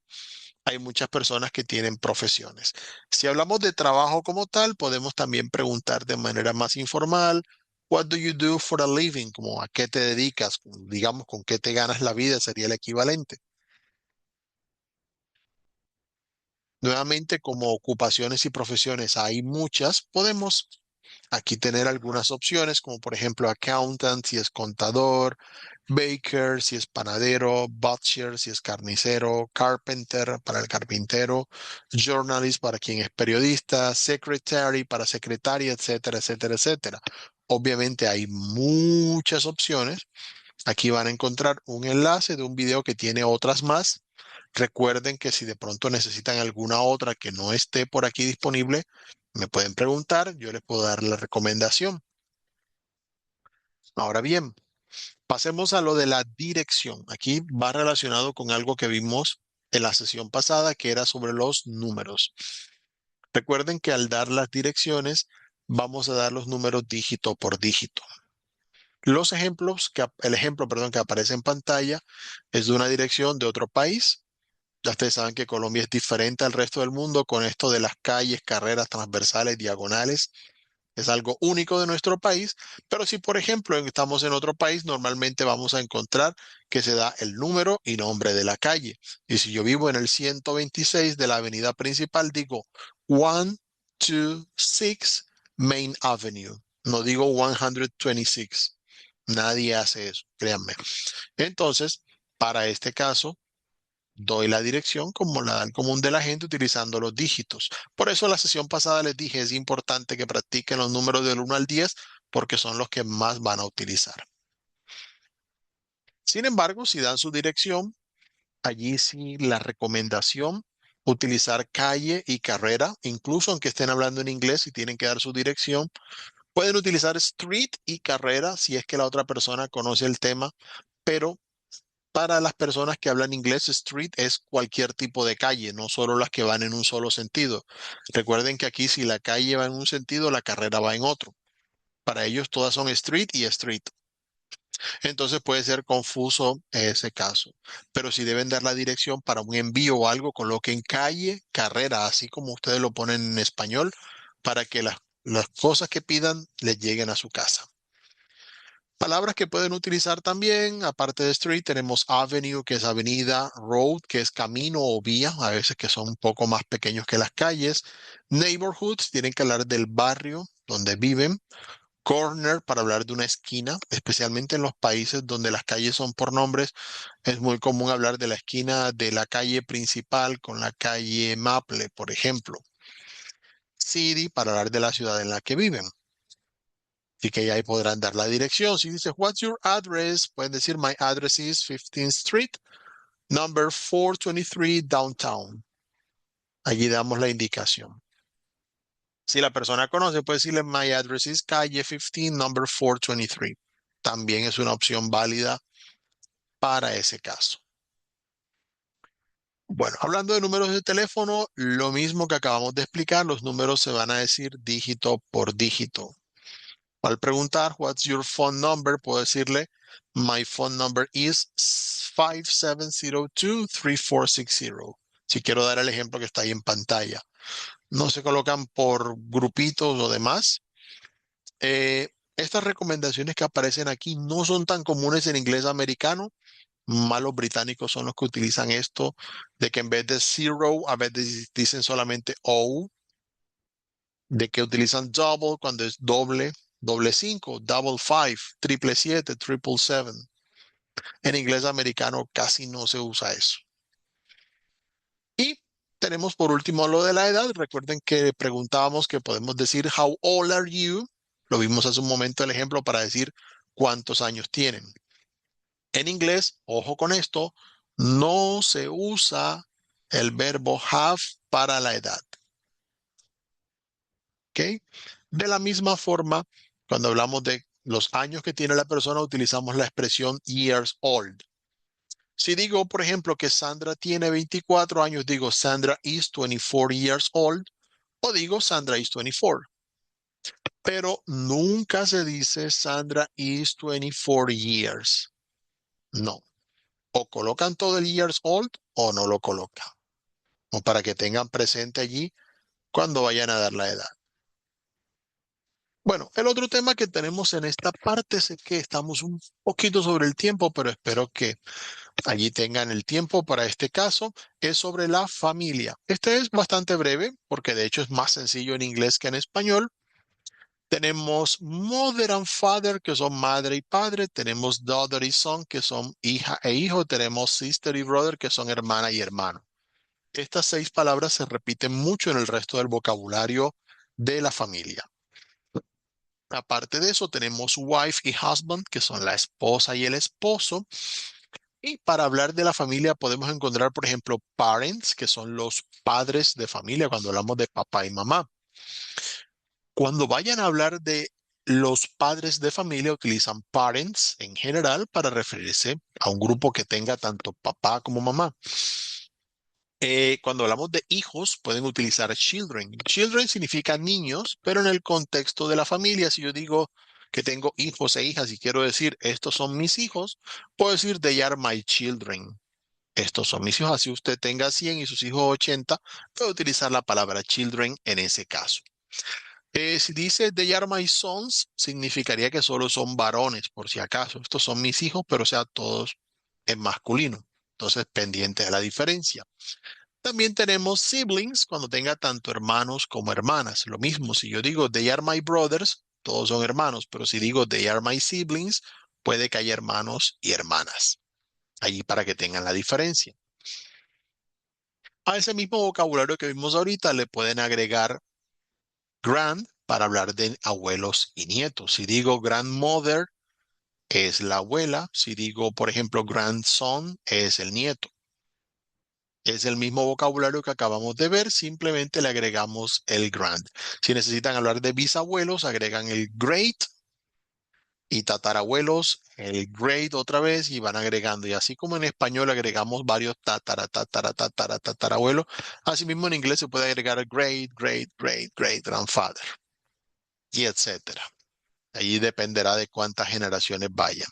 hay muchas personas que tienen profesiones. Si hablamos de trabajo como tal, podemos también preguntar de manera más informal, What do you do for a living? Como a qué te dedicas, digamos, con qué te ganas la vida sería el equivalente. Nuevamente, como ocupaciones y profesiones hay muchas, podemos aquí tener algunas opciones, como por ejemplo accountant si es contador, baker si es panadero, butcher si es carnicero, carpenter para el carpintero, journalist para quien es periodista, secretary para secretaria, etcétera, etcétera, etcétera. Obviamente hay muchas opciones. Aquí van a encontrar un enlace de un video que tiene otras más. Recuerden que si de pronto necesitan alguna otra que no esté por aquí disponible, Me pueden preguntar, yo les puedo dar la recomendación. Ahora bien, pasemos a lo de la dirección. Aquí va relacionado con algo que vimos en la sesión pasada, que era sobre los números. Recuerden que al dar las direcciones, vamos a dar los números dígito por dígito. Los ejemplos, el ejemplo, perdón, que aparece en pantalla es de una dirección de otro país. Ya ustedes saben que Colombia es diferente al resto del mundo con esto de las calles, carreras transversales, diagonales. Es algo único de nuestro país, pero si por ejemplo estamos en otro país, normalmente vamos a encontrar que se da el número y nombre de la calle. Y si yo vivo en el 126 de la avenida principal, digo 126 Main Avenue. No digo 126. Nadie hace eso, créanme. Entonces, para este caso, doy la dirección como la da el común de la gente utilizando los dígitos. Por eso la sesión pasada les dije, es importante que practiquen los números del 1 al 10 porque son los que más van a utilizar. Sin embargo, si dan su dirección, allí sí la recomendación, utilizar calle y carrera, incluso aunque estén hablando en inglés y tienen que dar su dirección, pueden utilizar street y carrera si es que la otra persona conoce el tema, pero para las personas que hablan inglés, street es cualquier tipo de calle, no solo las que van en un solo sentido. Recuerden que aquí si la calle va en un sentido, la carrera va en otro. Para ellos todas son street y street. Entonces puede ser confuso ese caso. Pero si deben dar la dirección para un envío o algo, coloquen calle, carrera, así como ustedes lo ponen en español, para que las cosas que pidan les lleguen a su casa. Palabras que pueden utilizar también, aparte de street, tenemos avenue, que es avenida, road, que es camino o vía, a veces que son un poco más pequeños que las calles. Neighborhoods, tienen que hablar del barrio donde viven. Corner, para hablar de una esquina, especialmente en los países donde las calles son por nombres, es muy común hablar de la esquina de la calle principal con la calle Maple, por ejemplo. City, para hablar de la ciudad en la que viven. Así que ya ahí podrán dar la dirección. Si dices, what's your address? Pueden decir, my address is 15th Street, number 423 downtown. Allí damos la indicación. Si la persona conoce, puede decirle, my address is calle 15, number 423. También es una opción válida para ese caso. Bueno, hablando de números de teléfono, lo mismo que acabamos de explicar, los números se van a decir dígito por dígito. Al preguntar, what's your phone number? Puedo decirle, my phone number is 5702-3460. Si quiero dar el ejemplo que está ahí en pantalla. No se colocan por grupitos o demás. Estas recomendaciones que aparecen aquí no son tan comunes en inglés americano. Más los británicos son los que utilizan esto de que en vez de zero, a veces dicen solamente O, de que utilizan double cuando es doble, doble cinco, double five, triple siete, triple seven. En inglés americano casi no se usa eso. Y tenemos por último lo de la edad. Recuerden que preguntábamos que podemos decir how old are you. Lo vimos hace un momento el ejemplo para decir cuántos años tienen. En inglés, ojo con esto, no se usa el verbo have para la edad. ¿Ok? De la misma forma, cuando hablamos de los años que tiene la persona, utilizamos la expresión years old. Si digo, por ejemplo, que Sandra tiene 24 años, digo Sandra is 24 years old o digo Sandra is 24. Pero nunca se dice Sandra is 24 years. No. O colocan todo el years old o no lo colocan. O para que tengan presente allí cuando vayan a dar la edad. Bueno, el otro tema que tenemos en esta parte es que estamos un poquito sobre el tiempo, pero espero que allí tengan el tiempo para este caso, es sobre la familia. Este es bastante breve porque de hecho es más sencillo en inglés que en español. Tenemos mother and father, que son madre y padre. Tenemos daughter y son, que son hija e hijo. Tenemos sister y brother, que son hermana y hermano. Estas 6 palabras se repiten mucho en el resto del vocabulario de la familia. Aparte de eso, tenemos wife y husband, que son la esposa y el esposo. Y para hablar de la familia podemos encontrar, por ejemplo, parents, que son los padres de familia cuando hablamos de papá y mamá. Cuando vayan a hablar de los padres de familia, utilizan parents en general para referirse a un grupo que tenga tanto papá como mamá. Cuando hablamos de hijos, pueden utilizar children. Children significa niños, pero en el contexto de la familia, si yo digo que tengo hijos e hijas y quiero decir estos son mis hijos, puedo decir they are my children. Estos son mis hijos. Así usted tenga 100 y sus hijos 80, puede utilizar la palabra children en ese caso. Si dice they are my sons, significaría que solo son varones, por si acaso. Estos son mis hijos, pero sea todos en masculino. Entonces, pendiente de la diferencia. También tenemos siblings cuando tenga tanto hermanos como hermanas. Lo mismo, si yo digo they are my brothers, todos son hermanos, pero si digo they are my siblings, puede que haya hermanos y hermanas. Allí para que tengan la diferencia. A ese mismo vocabulario que vimos ahorita le pueden agregar grand para hablar de abuelos y nietos. Si digo grandmother, es la abuela. Si digo, por ejemplo, grandson, es el nieto. Es el mismo vocabulario que acabamos de ver, simplemente le agregamos el grand. Si necesitan hablar de bisabuelos, agregan el great y tatarabuelos, el great otra vez y van agregando. Y así como en español agregamos varios tatarabuelos, así mismo en inglés se puede agregar el great grandfather y etcétera. Allí dependerá de cuántas generaciones vayan.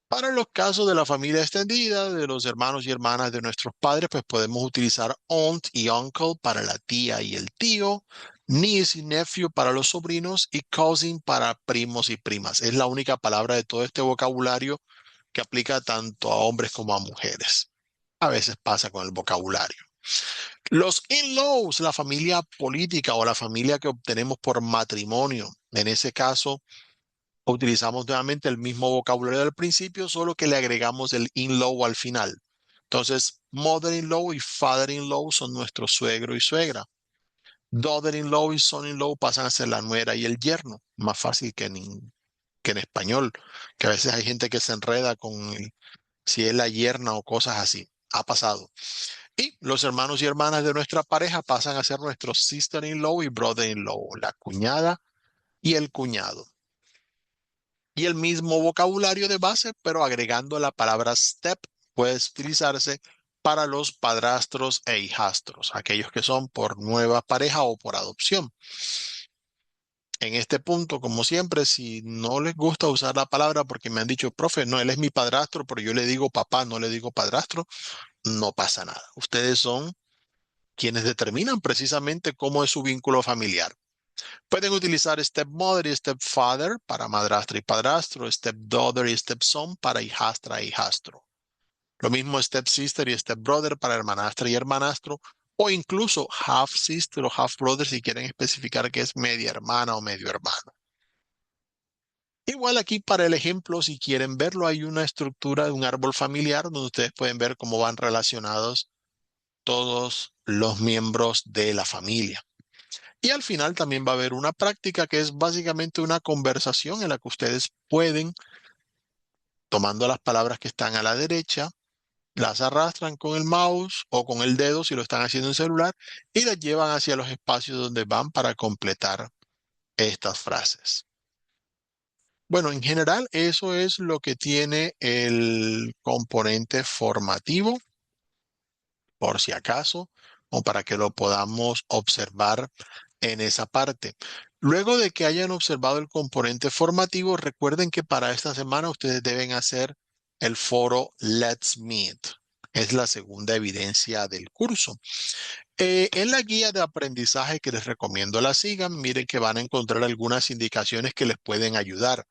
Para los casos de la familia extendida, de los hermanos y hermanas de nuestros padres, pues podemos utilizar aunt y uncle para la tía y el tío, niece y nephew para los sobrinos y cousin para primos y primas. Es la única palabra de todo este vocabulario que aplica tanto a hombres como a mujeres. A veces pasa con el vocabulario. Los in-laws, la familia política o la familia que obtenemos por matrimonio. En ese caso, utilizamos nuevamente el mismo vocabulario del principio, solo que le agregamos el in-law al final. Entonces, mother-in-law y father-in-law son nuestro suegro y suegra. Daughter-in-law y son-in-law pasan a ser la nuera y el yerno. Más fácil que en español, que a veces hay gente que se enreda con si es la yerna o cosas así. Ha pasado. Y los hermanos y hermanas de nuestra pareja pasan a ser nuestros sister-in-law y brother-in-law, la cuñada y el cuñado. Y el mismo vocabulario de base, pero agregando la palabra step, puede utilizarse para los padrastros e hijastros, aquellos que son por nueva pareja o por adopción. En este punto, como siempre, si no les gusta usar la palabra porque me han dicho, profe, no, él es mi padrastro, pero yo le digo papá, no le digo padrastro, no pasa nada. Ustedes son quienes determinan precisamente cómo es su vínculo familiar. Pueden utilizar stepmother y stepfather para madrastra y padrastro, stepdaughter y stepson para hijastra e hijastro. Lo mismo stepsister y stepbrother para hermanastra y hermanastro, o incluso half sister o half brother si quieren especificar que es media hermana o medio hermano. Igual aquí para el ejemplo, si quieren verlo, hay una estructura de un árbol familiar donde ustedes pueden ver cómo van relacionados todos los miembros de la familia. Y al final también va a haber una práctica que es básicamente una conversación en la que ustedes pueden, tomando las palabras que están a la derecha, las arrastran con el mouse o con el dedo si lo están haciendo en celular y las llevan hacia los espacios donde van para completar estas frases. Bueno, en general eso es lo que tiene el componente formativo, por si acaso, o para que lo podamos observar en esa parte. Luego de que hayan observado el componente formativo, recuerden que para esta semana ustedes deben hacer el foro Let's Meet. Es la segunda evidencia del curso. En la guía de aprendizaje que les recomiendo la sigan, miren que van a encontrar algunas indicaciones que les pueden ayudar.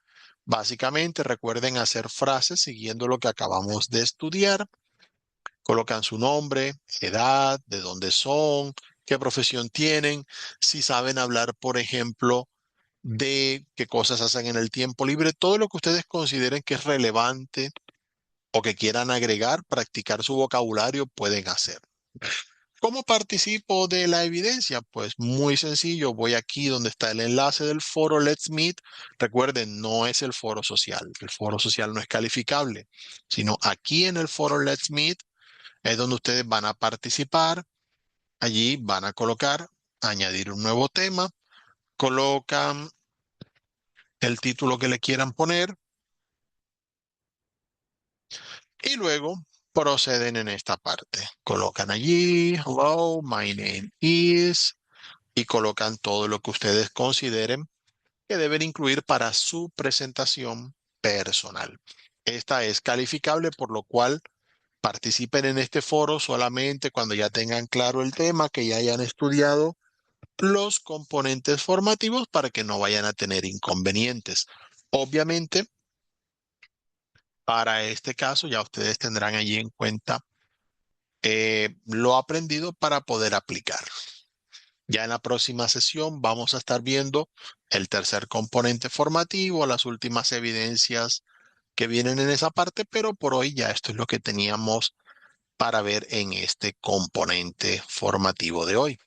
Básicamente, recuerden hacer frases siguiendo lo que acabamos de estudiar. Colocan su nombre, edad, de dónde son, qué profesión tienen, si saben hablar, por ejemplo, de qué cosas hacen en el tiempo libre, todo lo que ustedes consideren que es relevante o que quieran agregar, practicar su vocabulario, pueden hacer. ¿Cómo participo de la evidencia? Pues muy sencillo, voy aquí donde está el enlace del foro Let's Meet. Recuerden, no es el foro social no es calificable, sino aquí en el foro Let's Meet es donde ustedes van a participar. Allí van a colocar añadir un nuevo tema, colocan el título que le quieran poner y luego proceden en esta parte. Colocan allí, hello, my name is, y colocan todo lo que ustedes consideren que deben incluir para su presentación personal. Esta es calificable, por lo cual participen en este foro solamente cuando ya tengan claro el tema, que ya hayan estudiado los componentes formativos para que no vayan a tener inconvenientes. Obviamente, para este caso ya ustedes tendrán allí en cuenta lo aprendido para poder aplicar. Ya en la próxima sesión vamos a estar viendo el tercer componente formativo, las últimas evidencias que vienen en esa parte, pero por hoy ya esto es lo que teníamos para ver en este componente formativo de hoy.